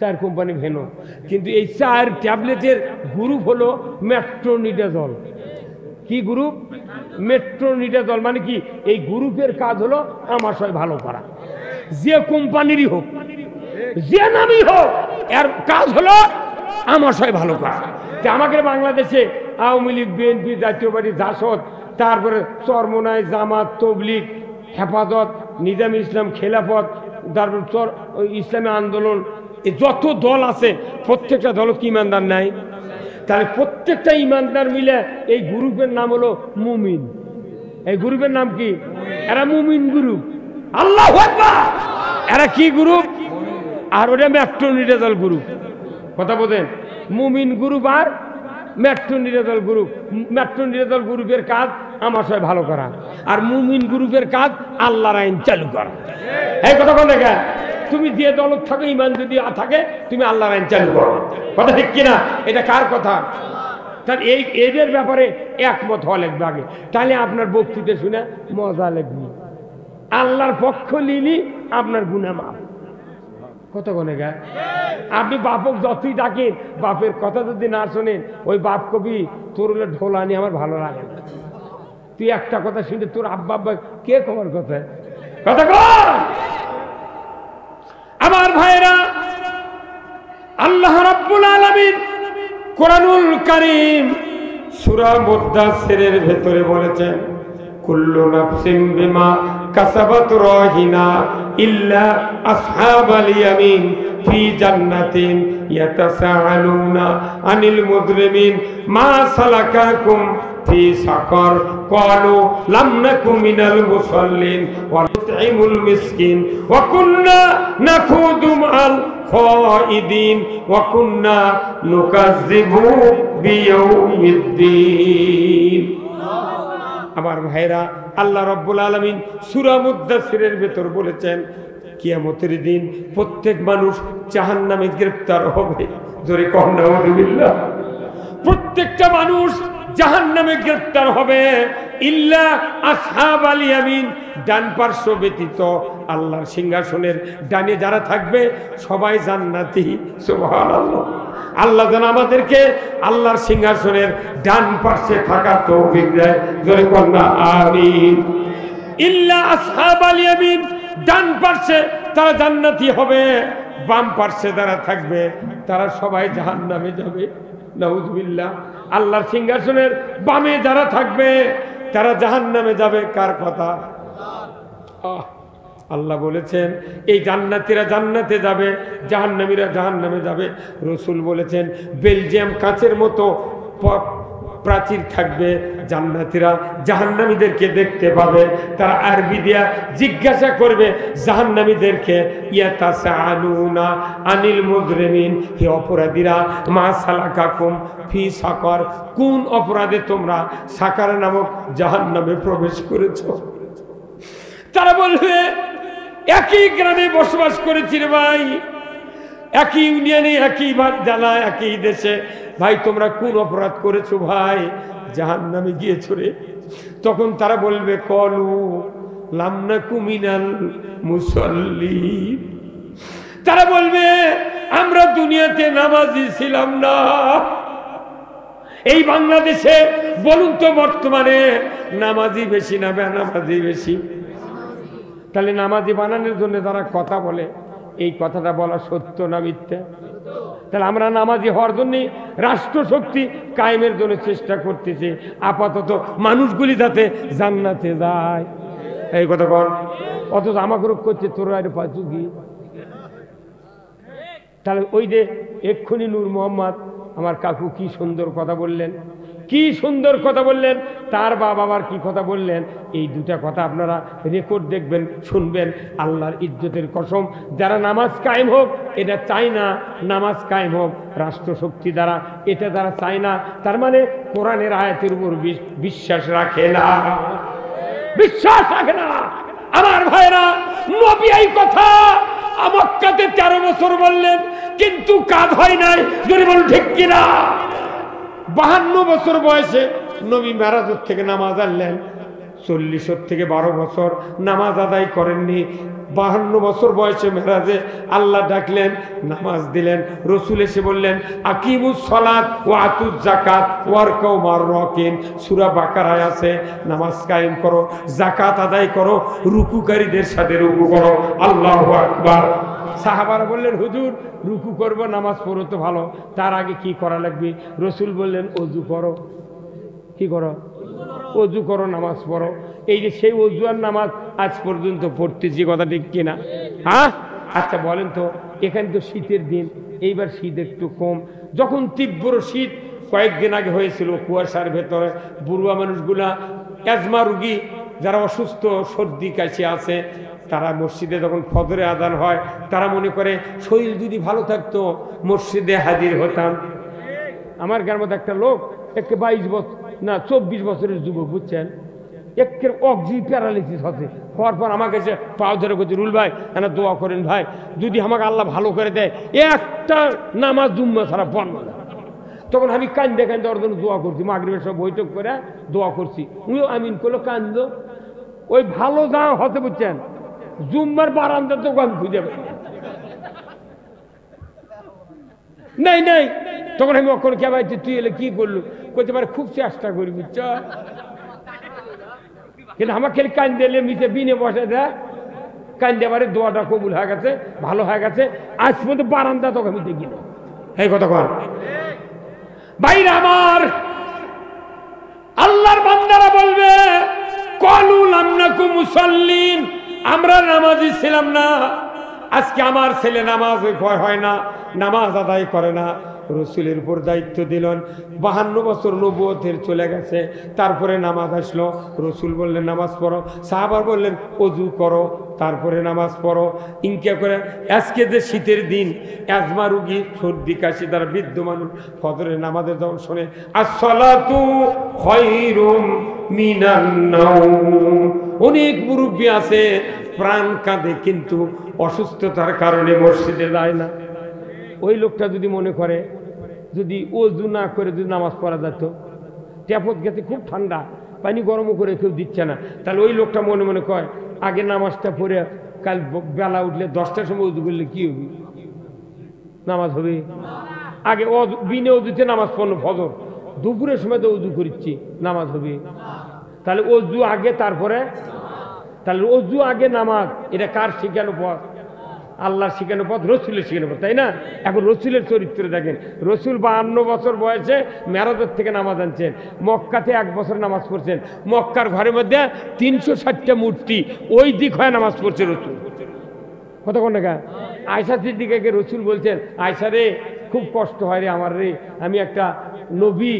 4 কোম্পানি ভেনো, কিন্তু এই 4 ট্যাবলেটের গ্রুপ হলো মেট্রোনিডাজল। কি গ্রুপ? মেট্রোনিডাজল। মানে কি? এই গ্রুপের কাজ হলো আমাশয় ভালো করা, যে কোম্পানিরই হোক, যে নামই হোক, এর কাজ হলো আমাশয় ভালো করা। আমাদের বাংলাদেশে আওয়ামী লীগ, বিএনপি, জাতীয় পার্টি, জাসদ, তারপরে চরমোনাই, জামাত, তবলিগ, হেফাজত, নিজাম ইসলাম, খেলাফত, তারপর ইসলামী আন্দোলন, যত দল আছে প্রত্যেকটা দল কি ইমানদার নাই? তাহলে প্রত্যেকটা ইমানদার মিলে এই গ্রুপের নাম হলো মুমিন। এই গ্রুপের নাম কি? এরা মুমিন গ্রুপ। আল্লাহু আকবার! এরা কি গ্রুপ? আর ওটা মেট্রোনিডাজল গ্রুপ। কথা বলেন, মুমিন গ্রুপ আর মেট্রোনিডাজল গ্রুপ। মেট্রোনিডাজল গ্রুপের কাজ আমার সবাই ভালো করা, আর মুমিন গ্রুপের কাজ আল্লাহর আইন চালু করা। এই কথা কোন দেখা? তুমি যে দলত থাকো, ইমান যদি থাকে, তুমি আল্লাহর আইন চালু করো। কথা ঠিক কিনা? এটা কার কথা? তাহলে এই এদের ব্যাপারে একমত হওয়া লাগবে আগে, তাহলে আপনার বক্তৃতা শুনে মজা লাগবে। আল্লাহর পক্ষ নিলি আপনার গুনাহ মাফ। কত গনে গা? আপনি বাপক যতই ডাকেন, বাপের কথা যদি না শোনেন, ওই বাপ কবি তোর হলে ঢোলানি আমার ভালো লাগে না। তুই একটা কথা শুনে তোর আব্বা আব্বা কে কমার কথা কথা কর। আমার ভাইরা, আল্লাহ রাব্বুল আলামিন কোরআনুল কারীম সূরা মুদ্দাসসিরের ভেতরে বলেছেন, কুল্লু নাফসিন বিমা কাসাবাত রাহিনা ইল্লা আসহাবাল ইয়ামিন ফি জান্নাতিন ইয়াতাসাআলুনা আনিল মুজরিমিন মা সালাকাকুম ফি সাকার ক্বালু লাম নাকু মিনাল মুসাল্লিন ওয়া নুতঈমুল মিসকিন ওয়া কুন্না নাখুদু মাল খাইদিন ওয়া কুন্না নুকাজ্জিবু বিয়াউমিদ্দিন। আমার ভাইরা, আল্লাহ রাব্বুল আলামিন সূরা মুদ্দাসসিরের ভেতর বলেছেন, কিয়ামতের দিন প্রত্যেক মানুষ জাহান্নামে গ্রেফতার হবে। জোরে কর নাউযুবিল্লাহ। প্রত্যেকটা মানুষ জাহান্নামে গ্রেফতার হবে, ইল্লা আসহাবাল ইয়ামিন, ডান পার্শ্ব ব্যতীত। আল্লাহর সিংহাসনের ডানে যারা থাকবে সবাই জান্নাতি। সুবহানাল্লাহ। আল্লাহ যেন আমাদেরকে আল্লাহর সিংহাসনের ডান পাশে থাকার তৌফিক দেয়। জোরে কর না আমিন। ইল্লা আসহাবাল ইয়ামিন, ডান পাশে তারা জান্নাতি হবে, বাম পাশে যারা থাকবে তারা সবাই জাহান্নামে যাবে। নাউযুবিল্লাহ। আল্লাহর সিংহাসনের বামে যারা থাকবে তারা জাহান্নামে যাবে। কার কথা? আল্লাহ বলেছেন এই জান্নাতীরা জান্নাতে যাবে, জাহান্নামীরা জাহান্নামে যাবে। রাসূল বলেছেন বেলজিয়াম কাঁচের মতো প্রাচীর থাকবে, জান্নাতীরা জাহান্নামীদেরকে দেখতে পাবে। তারা আরবি দিয়া জিজ্ঞাসা করবে জাহান্নামীদেরকে, ইয়াতাসাআলুনা আনিল মুজরিমিন, হে অপরাধীরা, মা সালাকাকুম ফি সাকার, কোন অপরাধে তোমরা সাকার নামক জাহান্নামে প্রবেশ করেছো? তারা বলবে একই গ্রামে বসবাস করেছি রে ভাই, একই ইউনিয়নে, একই জানা, একই দেশে, ভাই তোমরা কোন অপরাধ করেছো ভাই? জাহান্নামে গিয়েছো রে। তখন তারা বলবে কলু লাম নাকু মিনাল মুসাল্লিন, তারা বলবে আমরা দুনিয়াতে নামাজি ছিলাম না। এই বাংলাদেশে বলুন তো বর্তমানে নামাজি বেশি না বেনামাজি বেশি? তাহলে নামাজি বানানোর জন্য যারা কথা বলে, এই কথাটা বলা সত্য না মিথ্যা? তাহলে আমরা নামাজি হওয়ার জন্য রাষ্ট্রশক্তি কায়েমের জন্য চেষ্টা করতেছি, আপাতত মানুষগুলি যাতে জান্নাতে যায়। এই কথা বল। অথচ আমাকে করছে তোর আর পাচু কি? তাহলে ওই যে এক্ষুনি নূর মোহাম্মদ আমার কাকু কি সুন্দর কথা বললেন, কি সুন্দর কথা বললেন, তার বাবা আবার কি কথা বললেন। এই দুটা কথা আপনারা রেকর্ড দেখবেন, শুনবেন। আল্লাহর ইজ্জতের কসম, যারা নামাজ কায়েম হোক এটা চায় না, নামাজ কায়েম হোক রাষ্ট্রশক্তি দ্বারা, এটা তারা চায় না, তার মানে কোরআনের আয়াতের উপর বিশ্বাস রাখে না, বিশ্বাস রাখে না। আমার ভাইরা, নবী এই কথা মক্কাতে 13 বছর বললেন, কিন্তু কাজ হয় নাই। যদি বল ঠিক কিনা? 52 বছর বয়সে নবী মেরাজের থেকে নামাজ আনলেন। 40 থেকে 12 বছর নামাজ আদায় করেননি। 52 বছর বয়সে মেরাজে আল্লাহ ডাকলেন, নামাজ দিলেন। রসুল এসে বললেন, আকিমুস সালাত ওয়া আতুজ যাকাত ওয়ারকাউ মার রাকিন। সূরা বাকারায় আছে, নামাজ কায়েম করো, যাকাত আদায় করো, রুকুকারীদের সাথে রুকু করো। আল্লাহু আকবার। সাহাবারা বললেন, হুজুর রুকু করবো, নামাজ পড়ো তো ভালো, তার আগে কি করা লাগবে? রসুল বললেন, অজু করো। কি করো? অজু করো, নামাজ পড়ো। এই যে সেই অজু আর নামাজ আজ পর্যন্ত পড়তেছি, কথা ঠিক কিনা? হ্যাঁ, আচ্ছা বলেন তো, এখানে তো শীতের দিন, এইবার শীত একটু কম। যখন তীব্র শীত কয়েকদিন আগে হয়েছিল, কুয়াশার ভেতরে বুড়া মানুষগুলা, অ্যাজমা রুগী, যারা অসুস্থ, সর্দি কাশি আছে, তারা মসজিদে যখন ফজরে আজান হয়, তারা মনে করে শরীর যদি ভালো থাকতো মসজিদে হাজির হতাম। আমার গ্রামে একটা লোক, একে 22 বছর না 24 বছরের যুবক, বুঝছেন, একের অক্সি প্যারালিসিস হচ্ছে। হওয়ার পর আমাকে এসে পাও ধরে করছে, রুল ভাই না দোয়া করেন ভাই, যদি আমাকে আল্লাহ ভালো করে দেয়, একটা নামাজ জুম্মা ছাড়া বন্ধ না। তখন আমি কান্দে কান্দে ওর জন্য দোয়া করছি, মাগরিবের সব বৈঠক করে দোয়া করছি। উনিও আমিন করলো, কান্দ। ওই ভালো যা হতে, বুঝছেন, জুম্মার বারান্দার দোকান খুঁজে পাই নাই নাই। তখন আমি অক্ষর কে ভাই তুই এলে কি করলু? করতে পারে খুব চেষ্টা করি, বুঝছ, কিন্তু আমার খেলে কান্দে এলে মিশে বিনে বসে দেয়, কান্দে পারে দোয়াটা কবুল হয়ে গেছে, ভালো হয়ে গেছে। আজ পর্যন্ত বারান্দা তোকে আমি দেখি না। এই কথা কর বাইরে আমার আল্লাহর বান্দারা বলবে, কলু লাম নাকু মুসাল্লিন, আমরা নামাজি ছিলাম না। আজকে আমার ছেলে নামাজ ভয় হয় না, নামাজ আদায় করে না। রসুলের উপর দায়িত্ব দিলেন, 52 বছর নবুয়তের চলে গেছে, তারপরে নামাজ আসলো। রসুল বললেন নামাজ পড়ো, সাহাবা বললেন অজু করো, তারপরে নামাজ পড়ো। ইনকা করে আজকে যে শীতের দিন, অ্যাজমা রুগী, সর্দি কাশি, তারা বৃদ্ধ মানুষ, ফজরের নামাজের যখন শোনে আসসালাতু খায়রুম মিনান নাওম, অনেক মুরব্বী আছে প্রাণ কাঁদে, কিন্তু অসুস্থতার কারণে মসজিদে যায় না। ওই লোকটা যদি মনে করে যদি ওযু না করে যদি নামাজ পড়া যেত, ট্যাপত গেছে খুব ঠান্ডা, পানি গরমও করে কেউ দিচ্ছে না, তাহলে ওই লোকটা মনে মনে কয় আগে নামাজটা পড়ে কাল বেলা উঠলে 10টার সময় উযু করলে কি হবে? নামাজ হবে। আগে বিনে উযুতে নামাজ পড়লো, ফজর দুপুরের সময় তো উযু করিচ্ছি, নামাজ হবে। তাহলে অজু আগে, তারপরে তাহলে অজু আগে নামাজ, এটা কার শিখানো পথ? আল্লাহর শিখানো পথ, রসুলের শিখানো পথ, তাই না? এখন রসুলের চরিত্র দেখেন, রসুল 52 বছর বয়সে মেরাজের থেকে নামাজ আনছেন, মক্কাতে 1 বছর নামাজ পড়ছেন, মক্কার ঘরের মধ্যে 360টা মূর্তি, ওই দিক হয় নামাজ পড়ছে রসুল। কতক্ষণ টাকা? আয়সা সিদ্দিকাকে রসুল বলছেন, আয়সা রে খুব কষ্ট হয় রে আমার রে, আমি একটা নবী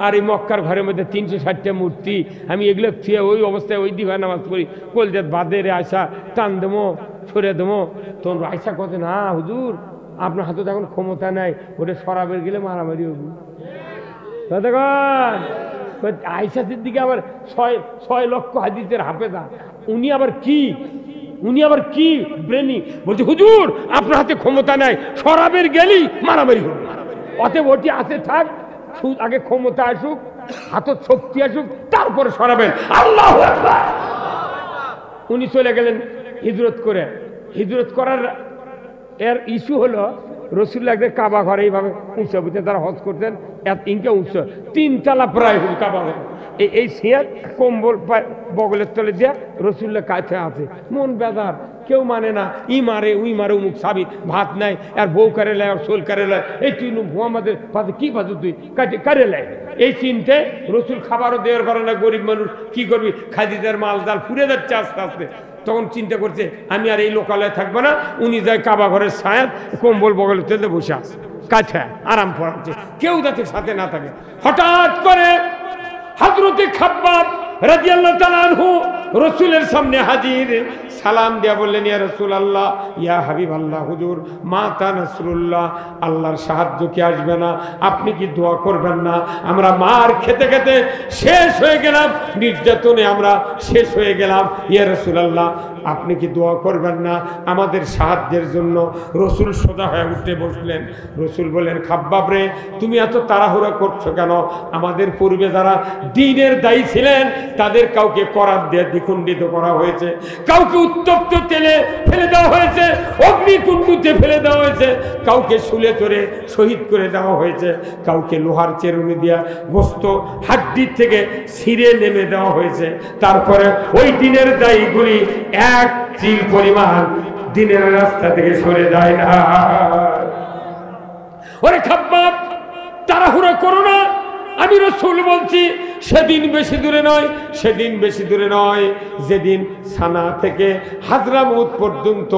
আর এই মক্কার ঘরের মধ্যে 360টা মূর্তি, আমি এগুলো ছুঁয়ে ওই অবস্থায় ওই দিক হয় নামাজ পড়ি, কলজাত বাদে রে আয়সা, টান দেবো, সরে দেবো। তখন আয়সা কথা, না হুজুর আপনার হাতে এখন ক্ষমতা নাই, ওটা সরাবের গেলে মারামারি হবি। আয়সা সিদ্দিকা আবার 6 লক্ষ হাদিসের হাফেজা, উনি আবার কি ব্রেনি, বলছে হুজুর আপনার হাতে ক্ষমতা নাই, সরাবের গেলেই মারামারি হবে, অতএব ওটি আছে থাক, আগে ক্ষমতা আসুক, হাতত শক্তি আসুক, তারপরে সরাবেন। আল্লাহু আকবার। উনি চলে গেলেন হিজরত করে। হিজরত করার এর ইস্যু হলো রসুল্লাহদের কাবা ঘরে এইভাবে উঁচু বুঝতে তারা হজ করতেন, ইনকে উঁচু 3 তলা প্রায় হল কাবা ঘর। এই সিয়ার কম্বল বগলের তলে দিয়ে রসুল্লাহ কাছে আছে, মন বেজার, কেউ মানে না, ই মারে উই মারে, উমুক সাবিত, ভাত নাই, আর বউ কারে লাই, আর শোল কারে লাই, এই তুই মোহাম্মদের পাশে কি পাচ্ছ তুই কারে লাই, এই চিনতে রসুল খাবারও দেওয়ার পারে না, গরিব মানুষ কি করবি, খাদিদের মাল জাল ফুরে যাচ্ছে আস্তে আস্তে। তখন চিন্তা করছে আমি আর এই লোকালয়ে থাকবো না, উনি যায় কাবা ঘরের ছায়াত কম্বল বগলে তেলে বসে আছে, কাছে আরাম পড়াচ্ছে, কেউ যাতে সাথে না থাকে। হঠাৎ করে হযরতে খাব্বাব রাদিয়াল্লাহু তাআলা আনহু রাসূলের সামনে হাজির, সালাম দিয়া বললেন, ইয়া রাসূলুল্লাহ, ইয়া হাবিবাল্লাহ, হুজুর মাতা নাসরুল্লাহ, আল্লাহর সাহায্য কি আসবে না? আপনি কি দোয়া করবেন না? আমরা মার খেতে খেতে শেষ হয়ে গেলাম, নির্যাতনে আমরা শেষ হয়ে গেলাম, ইয়া রাসূলুল্লাহ আপনি কি দোয়া করবেন না আমাদের সাহায্যের জন্য? রসুল সোজা হয়ে উঠে বসলেন। রসুল বললেন, খাব্বাব রে, তুমি এত তাড়াহুড়া করছো কেন? আমাদের পূর্বে যারা দ্বীনের দায়ী ছিলেন তাদের কাউকে করাত দিয়ে দ্বিখণ্ডিত করা হয়েছে, কাউকে উত্তপ্ত তেলে ফেলে দেওয়া হয়েছে, অগ্নিকুণ্ডুতে ফেলে দেওয়া হয়েছে, কাউকে শুলে চড়ে শহীদ করে দেওয়া হয়েছে, কাউকে লোহার চেরুনি দিয়া গোস্ত হাড্ডির থেকে ছিঁড়ে নেমে দেওয়া হয়েছে। তারপরে ওই দ্বীনের দায়ীগুলি এক চিল পরিমাণ দ্বীনের রাস্তা থেকে সরে যায় না। ওরে খাব্বাব, তাড়াহুড়া করো না, আমি রাসূল বলছি, সেদিন বেশি দূরে নয়, সেদিন বেশি দূরে নয় যেদিন সানা থেকে হাজরামউত পর্যন্ত,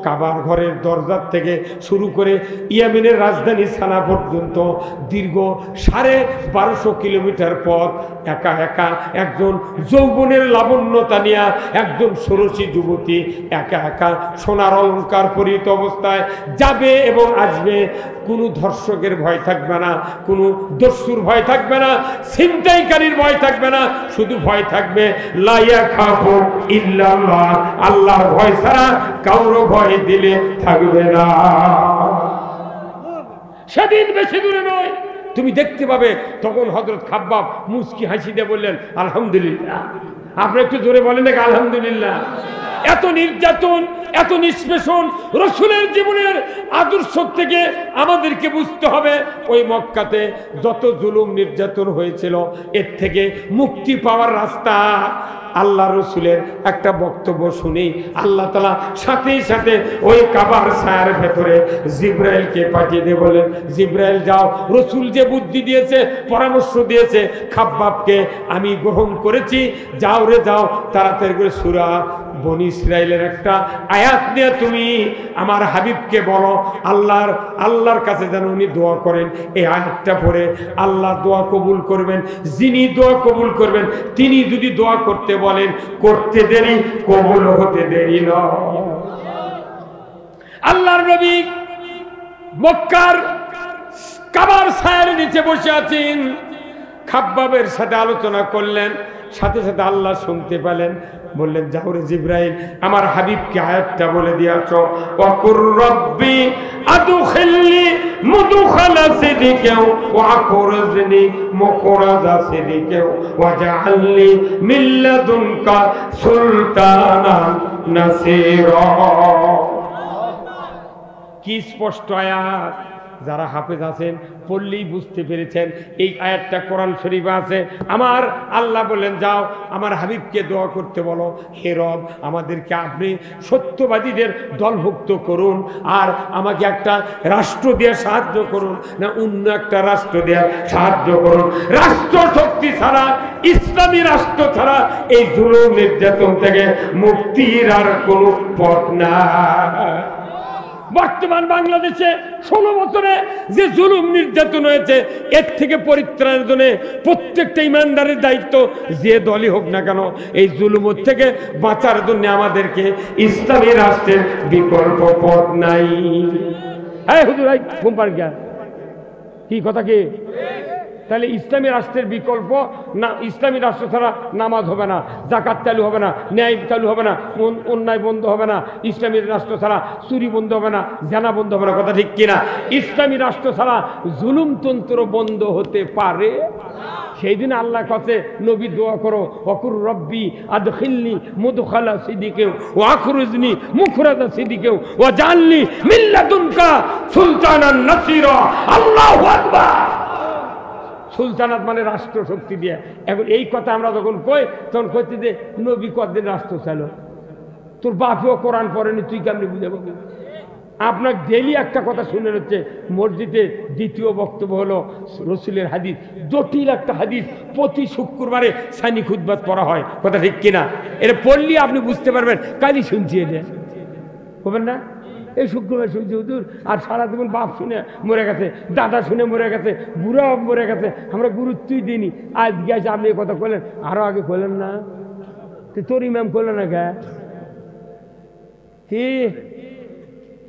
কাবার ঘরের দরজার থেকে শুরু করে ইয়েমেনের রাজধানী সানা পর্যন্ত দীর্ঘ 1250 কিলোমিটার পথ একা একা একজন যৌবনের লাবণ্যতা নিয়ে একজন ষোড়শী যুবতী একা একা সোনার অলঙ্কার পরিহিত অবস্থায় যাবে এবং আসবে। কোনো ধর্ষকের ভয় থাকবে না, কোনো দস্যুর ভয় থাকবে না, ছিনতাইকারীর ভয় থাকবে না, শুধু ভয় থাকবে লা ইয়াখাফু ইল্লাল্লাহ, আল্লাহর ভয় ছাড়া কারো ভয় দিলে থাকবে না। সেদিন বেশি দূরে নয়, তুমি দেখতে পাবে তখন হযরত খাব্বাব মুচকি হাসি দিয়ে বললেন, আলহামদুলিল্লাহ। আপনি একটু জোরে বলেন না আলহামদুলিল্লাহ। এত নির্যাতন, এত নিষ্পেষণ রাসূলের জীবনের আদর্শ থেকে আমাদেরকে বুঝতে হবে, ওই মক্কাতে যত জুলুম নির্যাতন হয়েছিল এর থেকে মুক্তি পাওয়ার রাস্তা। আল্লাহ রসুলের একটা বক্তব্য শুনেই আল্লাহ তাআলা সাথে সাথে ওই কাবার ছায়ার ভেতরে জিব্রাইলকে পাঠিয়ে দিয়ে বলেন, জিব্রাইল যাও, রসুল যে বুদ্ধি দিয়েছে, পরামর্শ দিয়েছে খাব্বাবকে আমি গ্রহণ করেছি, যাও রে যাও, তাড়াতাড়ি করে সূরা বনি ইসরাইলের একটা আয়াত নিয়ে তুমি আমার হাবিবকে বলো, আল্লাহর কাছে যেন উনি দোয়া করেন। এই আয়াতটা পড়ে আল্লাহ দোয়া কবুল করবেন। যিনি দোয়া কবুল করবেন তিনি যদি দোয়া করতে বলেন, করতে দেরি, কবুল হতে দেরি নয়। আল্লাহর নবী মক্কার কাবার ছায়ার নিচে বসে আছেন, খাব্বাবের সাথে আলোচনা করলেন, সাথে সাথে আল্লাহ শুনতে পেলেন, বললেন, যাও রে জিব্রাইল, আমার হাবিবকে আয়াতটা বলে দিয়াছ, ওয়াকুর রব্বি আদখিলনি মুদখালা সিদকিও ওয়াখরজনি মুখরাজা সিদকিও ওয়াজআলনি মিন লাদুনকা সুলতানান নাসীরা। কি স্পষ্ট আয়াত, যারা হাফেজ আছেন পড়লেই বুঝতে পেরেছেন এই আয়াতটা কোরআন শরীফে আছে। আমার আল্লাহ বললেন, যাও আমার হাবিবকে দোয়া করতে বলো, হে রব আমাদেরকে আপনি সত্যবাদীদের দলভুক্ত করুন, আর আমাকে একটা রাষ্ট্র দিয়ে সাহায্য করুন, না অন্য একটা রাষ্ট্র দিয়ে সাহায্য করুন। রাষ্ট্র শক্তি ছাড়া, ইসলামী রাষ্ট্র ছাড়া এই জুলুম নির্যাতন থেকে মুক্তির আর কোনো পথ না। বর্তমান বাংলাদেশে 16 বছরে যে জুলুম নির্যাতন হয়েছে, এর থেকে পরিত্রাণের জন্য প্রত্যেকটা ইমানদারের দায়িত্ব, যে দলই হোক না কেন, এই জুলুমের থেকে বাঁচার জন্য আমাদেরকে ইসলামী রাষ্ট্রের বিকল্প পথ নাই। হ্যাঁ হুজুর, ভাই ঘুম পাড় গিয়া কি কথা কি? তাহলে ইসলামী রাষ্ট্রের বিকল্প না, ইসলামী রাষ্ট্র ছাড়া নামাজ হবে না, যাকাত চালু হবে না, ন্যায় চালু হবে না, অন্যায় বন্ধ হবে না, ইসলামী রাষ্ট্র ছাড়া চুরি বন্ধ হবে না, জানা বন্ধ হবে না, কথা ঠিক কিনা? ইসলামী রাষ্ট্র ছাড়া জুলুমতন্ত্র বন্ধ হতে পারে? সেই দিন আল্লাহ কাছে নবী দোয়া করো, ওয়াকুর রব্বি আদখিলনি মুদখালা সিদকিও ওয়াখরুজনি মুখরাজা সিদকিও ওয়াজআলনি মিন লাদুনকা সুলতানান নাসীরা। আল্লাহু আকবার। সুলতানাত মানে রাষ্ট্র শক্তি দিয়ে। এখন এই কথা আমরা যখন কই, তখন কইতে যে নবী কতদিন রাষ্ট্র চালো? তোর বাপেও কোরআন পড়েনি, তুই কেমনি বুঝে পাবি? আপনার ডেলি একটা কথা শুনে হচ্ছে, মসজিদে দ্বিতীয় বক্তব্য হলো রসুলের হাদিস, জটিল একটা হাদিস, প্রতি শুক্রবারে সানি খুতবাত পড়া হয়, কথা ঠিক কিনা? এটা পড়লে আপনি বুঝতে পারবেন, কালই শুনছি এটা, বলবেন না? এই শুক্রবার শুনছি হুজুর, আর সারা জীবন বাপ শুনে মরে গেছে, দাদা শুনে মরে গেছে, বুড়া মরে গেছে, আমরা গুরুত্বই দিইনি। আজ গেছে আপনি এই কথা বললেন, আরো আগে বললেন না, তোর ইমাম করলেন না গা কি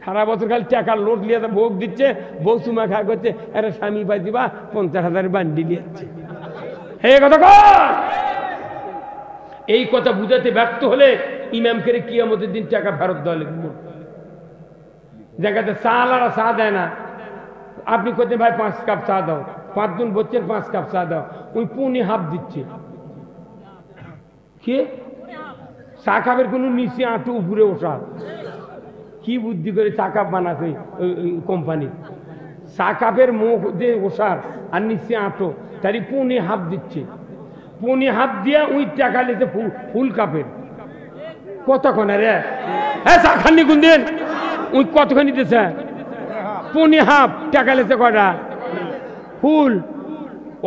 সারা বছর খালি টাকার লোট লিয়ে ভোগ দিচ্ছে, বউ চুমা খা করছে, একটা স্বামী পাই দিবা 50,000 বান্ডি লিয়েছে। এই কথা বুঝাতে ব্যর্থ হলে ইমামকে কিয়ামতের দিন টাকা ফেরত দেওয়া লাগবে। জায়গাতে চাল আর চা দেয় না, আপনি করতে ভাই 5 কাপ চা দাও, 5 জন বলছেন 5 কাপ চা দাও, ওই পুনি হাফ দিচ্ছে। কি চা কাপের কোনো নিচে আঁটু উপরে ওঠা, কি বুদ্ধি করে চা কাপ বানাছে কোম্পানি? চা কাপের মুখ যে ওষার আর নিচে আঁটো, তারই পুনি হাফ দিচ্ছে। পুনি হাফ দিয়ে ওই টাকা নিতে ফুল কাপের কতক্ষণ রে? হ্যাঁ চা খাননি কোন দিন ওই কতক্ষণ দিতেছে? পুনি হাফ টাকা লেছে কয়টা? ফুল।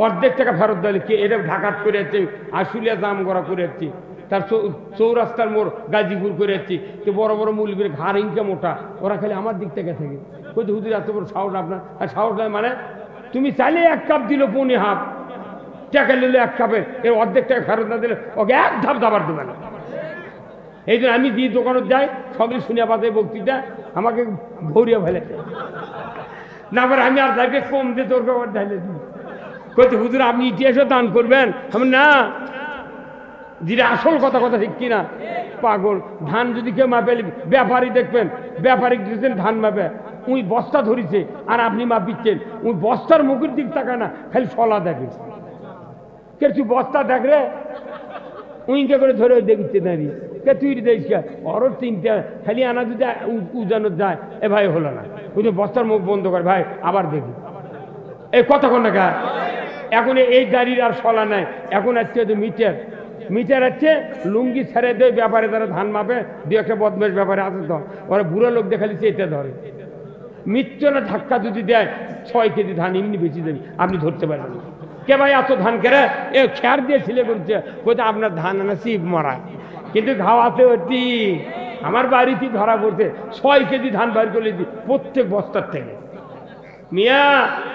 অর্ধেক টাকা ফেরত দিলে কে? এটা ঢাকাত করে যাচ্ছে, আশুলিয়া দাম করা করে যাচ্ছি, তার চৌরাস্তার মোড় গাজীপুর করে যাচ্ছি, তো বড় বড় মূল করে ঘাড় ইনকা মোটা, ওরা খালি আমার দিক থেকে থাকে। কই হুজুর এত বড় সাহস আপনার? আর সাহস নয় মানে তুমি চাইলে 1 কাপ দিল পুনি হাফ টাকা নিলে 1 কাপের, এর অর্ধেক টাকা ফেরত না দিলে ওকে 1 ধাপ দাবার দেবে না। এই জন্য আমি যে দোকানত যাই সবই শুনিয়া পাতে বক্তৃতা আমাকে ভরিয়া ফেলেছে না, পরে আমি আর তাকে কম দিয়ে তোর ব্যাপার ঢাইলে দিই। কইতে হুজুর আপনি ইতিহাসও দান করবেন? আমি না, যেটা আসল কথা কথা ঠিক কিনা? পাগল। ধান যদি কেউ মাপে, ব্যাপারী দেখবেন, ব্যাপারী দিচ্ছেন ধান মাপে, উই বস্তা ধরিছে আর আপনি মাপিচ্ছেন, উই বস্তার মুখের দিক তাকায় না, খালি ফলা দেখে। কে তুই বস্তা দেখ রে, উইকে করে ধরে দেখছে দাঁড়িয়ে, কে তুই দেখিস কে? ওর 3টা খালি আনা যদি উজানো যায়, এ ভাই হলো না, ওই যে বস্তার মুখ বন্ধ করে, ভাই আবার দেখি। এই কতক্ষণ না? এখন এই গাড়ির আর ফলা নাই, এখন আসছে মিটার। মিটার আছে লুঙ্গি ছেড়ে দেয় ব্যাপারে, তারা ধান মাপে, 2-1টা বদমাশ ব্যাপারে আছে তো, ওরা বুড়ো লোক দেখালি চেতে ধরে। মিথ্যে না ধাক্কা যদি দেয় 6 কেজি ধান এমনি বেশি দেবে, আপনি ধরতে পারবেন না। কে ভাই এত ধান কেড়ে? এ খেয়ার দিয়ে ছিলে করছে, বলছে আপনার ধান আনা শিব মরা, কিন্তু ঘাওয়াতে অতি আমার বাড়িতেই ধরা পড়ছে 6 কেজি ধান বার করে দিই প্রত্যেক বস্তার থেকে। মিয়া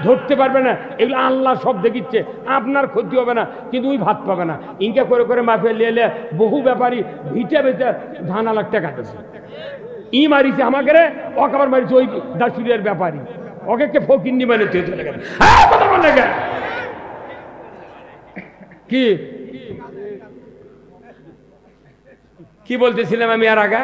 ধরতে পারবে না, এগুলো আল্লাহ সব দেখিচ্ছে, আপনার ক্ষতি হবে না, কিন্তু ওই ভাত পাবে না। ইনকা করে করে মাফে লিয়ে বহু ব্যাপারী ভিটে বেচে ধান 1 লাখ টাকা দিচ্ছে। ই মারিছে আমাকে রে, ওকে আবার মারিছে ওই দাসুরিয়ার ব্যাপারী, ওকে কে ফকিন্নি মানে তুই চলে গেল। কথা বলে গেল কি কি বলতেছিলাম আমি আর আগে?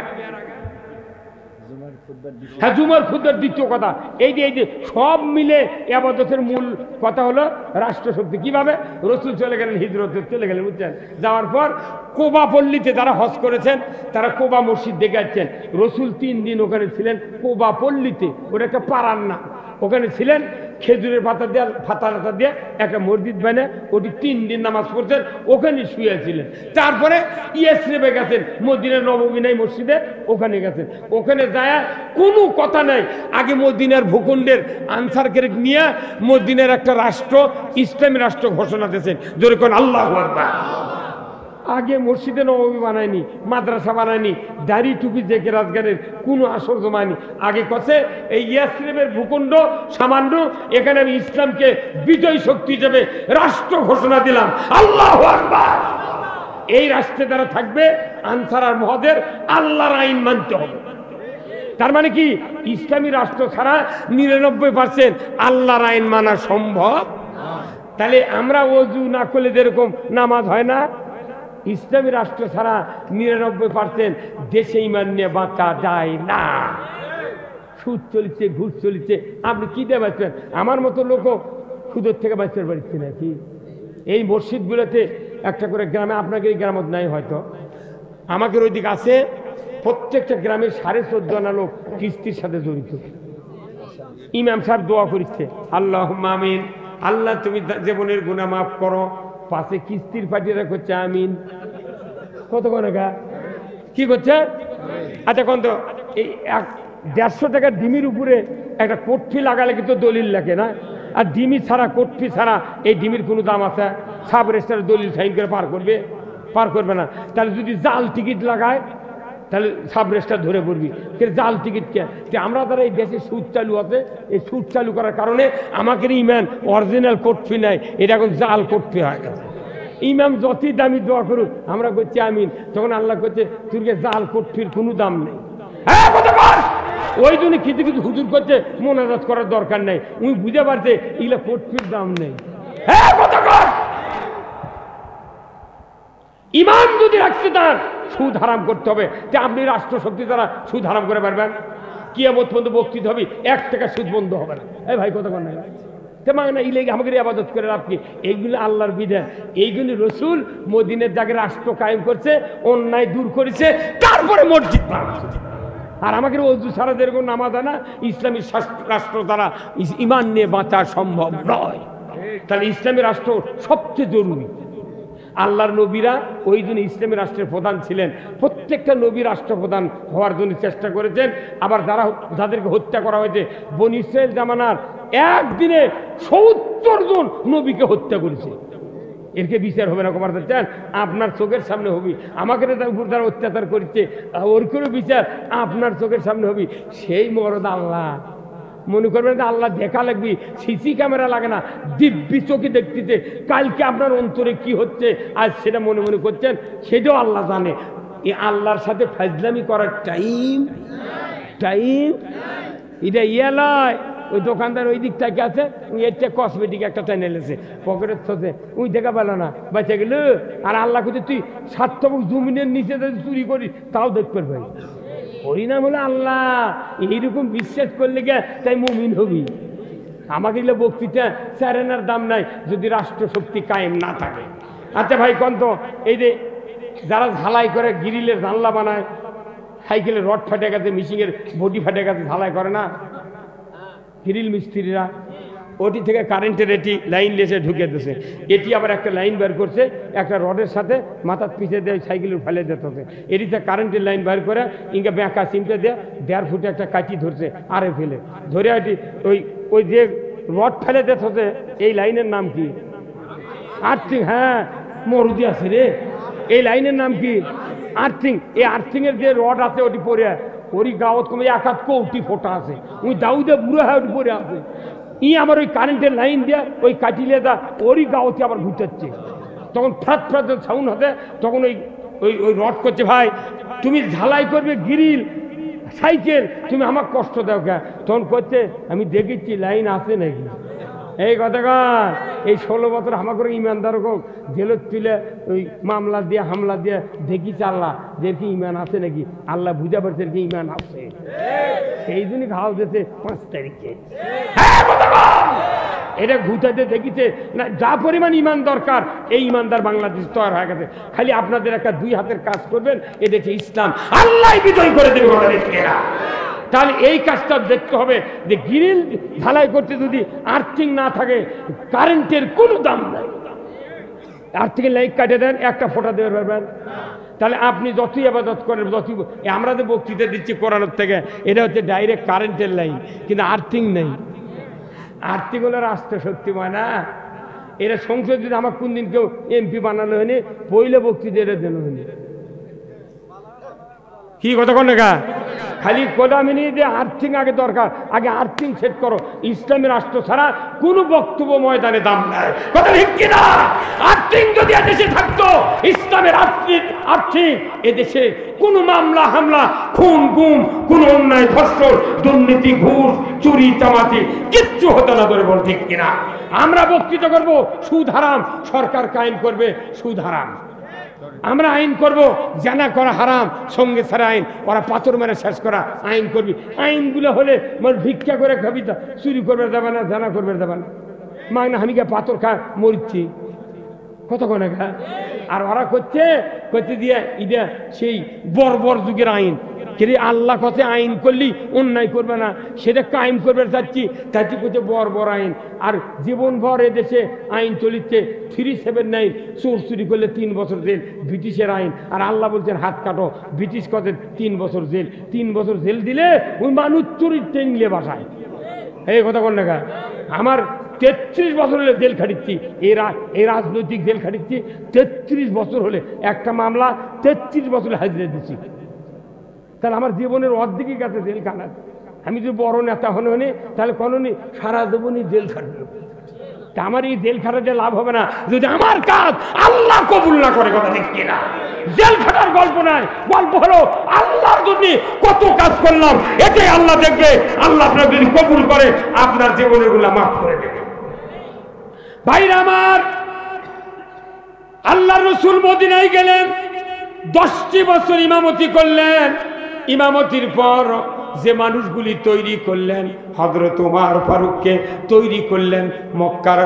হ্যাঁ, জুমার খুতবার দ্বিতীয় কথা এই যে সব মিলে ইবাদতের মূল কথা হলো রাষ্ট্রশক্তি। কিভাবে? রসুল চলে গেলেন, হিজরতে চলে গেলেন, বুঝছেন? যাওয়ার পর কোবা পল্লীতে যারা হজ করেছেন তারা কোবা মসজিদ দেখে যাচ্ছেন। রসুল 3 দিন ওখানে ছিলেন কোবা পল্লীতে, ওটা একটা পাড়ার না, ওখানে ছিলেন। খেজুরের পাতা দিয়ে ফাতা লাতা দিয়ে একটা মসজিদ বানিয়ে ওটি 3 দিন নামাজ পড়ছেন, ওখানে শুয়েছিলেন। তারপরে ইয়াসরিবে গেছেন, মদিনার নববী নাই মসজিদে, ওখানে গেছেন। ওখানে যায় কোনো কথা নাই, আগে মদিনার ভূখণ্ডের আনসারকে নিয়ে মদিনার একটা রাষ্ট্র, ইসলামী রাষ্ট্র ঘোষণা দিয়েছেন। জোরে কোন আল্লাহু আকবার। আগে মসজিদে নববী বানায়নি, মাদ্রাসা বানায়নি, দাড়ি টুপি জেকে রাজগানের কোনো আসর জমায়নি। আগে কছে এই ইয়াসরিবের ভূখণ্ড সামান্য, এখানে আমি ইসলামকে বিজয় শক্তি হিসেবে রাষ্ট্র ঘোষণা দিলাম। আল্লাহু আকবার। এই রাষ্ট্রে যারা থাকবে আনসার আর মুহাজির আল্লাহর আইন মানতে হবে। তার মানে কি? ইসলামী রাষ্ট্র ছাড়া 99% আল্লাহর আইন মানা সম্ভব। তাহলে আমরা ওযু না করলে যেরকম নামাজ হয় না, ইসলামী রাষ্ট্র ছাড়া 99% দেশে ইমান নিয়ে বাঁচা যায় না। সুদ চলছে, ঘুষ চলছে, আপনি কি দিয়ে বাঁচবেন? আমার মতো লোকও সুদের থেকে বাঁচতে পারছি নাকি? এই মসজিদগুলোতে একটা করে গ্রামে, আপনাকে এই গ্রামত নাই হয়তো, আমাদের ওই দিক আছে, প্রত্যেকটা গ্রামের 14.5 আনা লোক কিস্তির সাথে জড়িত। ইমাম সাহেব দোয়া করিচ্ছে, আল্লাহুম্মা আমিন, আল্লাহ তুমি জীবনের গুনাহ মাফ করো। পাশে কিস্তির পাঠিয়ে করছে আমিন। কত টাকা কি করছে? আচ্ছা কোন তো এই 150 টাকার ডিমির উপরে একটা কোটফি লাগালে কিন্তু দলিল লাগে না? আর ডিমি ছাড়া, কোটফি ছাড়া এই ডিমির কোনো দাম আছে? সাব রেজিস্ট্রার দলিল সাইন করে পার করবে? পার করবে না। তাহলে যদি জাল টিকিট লাগায় তাহলে সাবরেস্টার ধরে পড়বি, জাল টিকিট কে। আমরা তারা এই দেশে সুদ চালু আছে, এই সুদ চালু করার কারণে আমাকে ইমান অরিজিনাল কোটফি নাই, এটা এখন জাল কোটফি হয়ে গেছে। ইমাম যতই দামি দোয়া করুক, আমরা করছি আমিন, তখন আল্লাহ করছে তুরকে জাল কোটফির কোনো দাম নেই। হ্যাঁ ওই জন্য কিছু কিছু হুজুর করছে মোনাজাত করার দরকার নেই, উনি বুঝে পারছে এগুলো কোটফির দাম নেই। হ্যাঁ ইমান যদি রাখতে চান সুদ হারাম করতে হবে, তে আপনি রাষ্ট্রশক্তি দ্বারা সুদ হারাম করে পারবেন? কিয়ামত পর্যন্ত বক্তৃতা হবে 1 টাকা সুদ বন্ধ হবে না। এই ভাই কথা বল না, না ইলেগে আমাকে আবাদত করে লাভ কি? এইগুলো আল্লাহর বিধান, এইগুলি রসুল মদিনের জায়গায় রাষ্ট্র কায়েম করছে, অন্যায় দূর করেছে, তারপরে মসজিদ বানাচ্ছে। আর আমাকে অজু ছাড়া যেরকম নামাজ হয় না, ইসলামী রাষ্ট্র দ্বারা ইমান নিয়ে বাঁচা সম্ভব নয়। তাহলে ইসলামী রাষ্ট্র সবচেয়ে জরুরি। আল্লাহর নবীরা ওই জন্য ইসলামী রাষ্ট্রের প্রধান ছিলেন, প্রত্যেকটা নবী রাষ্ট্রপ্রধান হওয়ার জন্য চেষ্টা করেছেন। আবার যাদেরকে হত্যা করা হয়েছে, বনী ইসরাইল জামানার একদিনে 70 জন নবীকে হত্যা করেছে। এরকে বিচার হবে না কমার চান? আপনার চোখের সামনে হবি। আমাকে উপর তারা অত্যাচার করছে, ওর করে বিচার আপনার চোখের সামনে হবি। সেই মরদ আল্লাহ মনে করবেন যে আল্লাহ দেখা লাগবি, সিসি ক্যামেরা লাগে না, দিব্যি চোখে দেখতেছে কালকে আপনার অন্তরে কি হচ্ছে, আজ সেটা মনে মনে করছেন, সেটাও আল্লাহ জানে। এই আল্লাহর সাথে ফাজলামি করার টাইম এটা লয়। ওই দোকানদার ওই দিক থেকে আছে, এটা কসমেটিক একটা টাইনে এলেছে পকেটের সাথে, উই দেখা পেল না, বেঁচে গেল। আর আল্লাহ করছে তুই 7 জমিনের নিচে যদি চুরি করিস তাও দেখতে পারবি। পরিণাম হলো আল্লাহ। এইরকম বিশ্বাস করলে গে তাই মুমিন হবি। আমাকে দিলে বক্তৃতা স্যারেনার দাম নাই যদি রাষ্ট্রশক্তি কায়েম না থাকে। আচ্ছা ভাই কন্ত, এই যে যারা ঝালাই করে গ্রিলের জানলা বানায়, সাইকেলের রড ফাটে গেছে, মিশিংয়ের বডি ফাটে গেছে, ঝালাই করে না গ্রিল মিস্ত্রিরা, ওটি থেকে কারেন্টের এটি লাইন লেসে ঢুকে দিয়েছে। এটি আবার একটা লাইন বের করছে, একটা রডের সাথে মাথার পিছিয়ে দিয়ে সাইকেলের ফেলে যেতে হবে। এটিতে কারেন্টের লাইন বের করে ইঙ্গা ব্যাঁকা চিমটে দিয়ে 1.5 ফুটে একটা কাঁচি ধরছে, আরে ফেলে ধরে এটি ওই যে রড ফেলে যেতে হচ্ছে, এই লাইনের নাম কি? আর্থিং। হ্যাঁ মরুদি আছে রে, এই লাইনের নাম কি? আর্থিং। এই আর্থিংয়ের যে রড আছে ওটি পরে ওই গাঁত কমে 1 কোটি ফোটা আছে, ওই দাউদে বুড়ো হয় ওটি পরে আছে। আবার ওই কারেন্টের লাইন দিয়ে ওই কাটিলে দা ওরই গাঁতে আবার ঘুরতে, তখন ফ্রাত ফ্রাত সাউন্ড হবে, তখন ওই ওই রড করছে ভাই তুমি ঝালাই করবে গ্রিল সাইকেল, তুমি আমার কষ্ট দাও কে? তখন করছে আমি দেখেছি লাইন আছে নাকি। এই কথাকার এই 16 বছর হামা করে ইমানদার হোক জেলত তুলে ওই মামলা দিয়ে হামলা দিয়ে দেখি আল্লাহ যে কি ইমান আছে নাকি। আল্লাহ বুঝা পারছে কি ইমান আছে, সেই জন্যই খাওয়া দিয়েছে 5 তারিখে। এটা ঘুটাতে দেখিছে না, যা পরিমাণ ইমান দরকার এই ইমানদার বাংলাদেশ তৈরি হয়ে গেছে। খালি আপনাদের একটা 2 হাতের কাজ করবেন, এ দেখে ইসলাম আল্লাহ বিজয় করে দেবে। তাহলে এই কাজটা দেখতে হবে যে গ্রিল ঢালাই করতে যদি আর্থিং না থাকে, কারেন্টের কোনো দাম নাই। আর্থিংয়ের লাইট কাটে দেন, একটা ফোঁটা দেবে পারবেন। তাহলে আপনি যতই আবাদত করেন, যতই আমরা যে বক্তৃতা দিচ্ছি কোরআনের থেকে, এটা হচ্ছে ডাইরেক্ট কারেন্টের লাইন, কিন্তু আর্থিং নেই। আর্থিং হলো রাষ্ট্র শক্তি না। এরা সংসদ যদি আমার কোন দিন কেউ এমপি বানানো হয়নি, পইলে বক্তৃতা এটা দেন হয়নি। কি কথা কন না, খালি কোদামিনি যে আর্থিং আগে দরকার, আগে আর্থিং সেট করো। ইসলামী রাষ্ট্র ছাড়া কোনো বক্তব্য ময়দানে দাম নাই, কথা ঠিক কিনা? আর্থিং যদি এদেশে থাকতো, ইসলামের আর্থিং এদেশে কোনো মামলা হামলা, খুন গুম, কোনো অন্যায় ধর্ষণ, দুর্নীতি, ঘুষ, চুরি চামাতি কিচ্ছু হতো না, ধরে বল ঠিক কিনা? আমরা বক্তৃতা করবো সুদ হারাম, সরকার কায়েম করবে সুদ হারাম। আমরা আইন করব জানা করা হারাম, সঙ্গে ছাড়া আইন, ওরা পাথর মেরে শেষ করা আইন করবি। আইনগুলো হলে মানে ভিক্ষা করে খাবি, চুরি করবে দেবে না, জানা করবে দেবে না, মাগনা হামিকে পাথর খা মরিচ্ছি, কতক্ষণ খা। আর ওরা করতে দিয়ে ইটা সেই বর্বর যুগের আইন, কিন্তু আল্লাহ কথা আইন করলি অন্যায় করবে না, সেটা কায়েম করবে চাচ্ছি, তাই করছে বর্বর আইন। আর জীবনভর এদেশে আইন চলিচ্ছে 379, চোর চুরি করলে 3 বছর জেল, ব্রিটিশের আইন। আর আল্লাহ বলছেন হাত কাটো, ব্রিটিশ কথা 3 বছর জেল। 3 বছর জেল দিলে ওই মানুষ চুরির টেনলে বাসায়। এই কথা বল না, আমার 33 বছর হলে জেল খাটিচ্ছি, এই রাজনৈতিক জেল খাটিচ্ছি 33 বছর হলে, একটা মামলা 33 বছর হাজিরা দিচ্ছি। তাহলে আমার জীবনের অর্ধেকই গেছে জেলখানা। আমি যদি বড় নেতা হনে তাহলে কোননি সারা জীবনই জেল খাটবে। তা আমার এই জেল খাটাতে লাভ হবে না যদি আমার কাজ আল্লাহ কবুল না করে। কথা ঠিক কিনা? জেল খাটার গল্প নয়, গল্প হলো আল্লাহর জন্য কত কাজ করলাম, এটাই আল্লাহ দেখবে। আল্লাহ আপনার যদি কবুল করে আপনার জীবনের গুলা মাফ করে দেবে। ভাইরা আমার, আল্লাহ রসুল মদিনায় গেলেন, 10টি বছর ইমামতি করলেন। ইমামতির পর যে মানুষগুলি তৈরি করলেন, হযরত ওমর ফারুককে তৈরি করলেন। মক্কার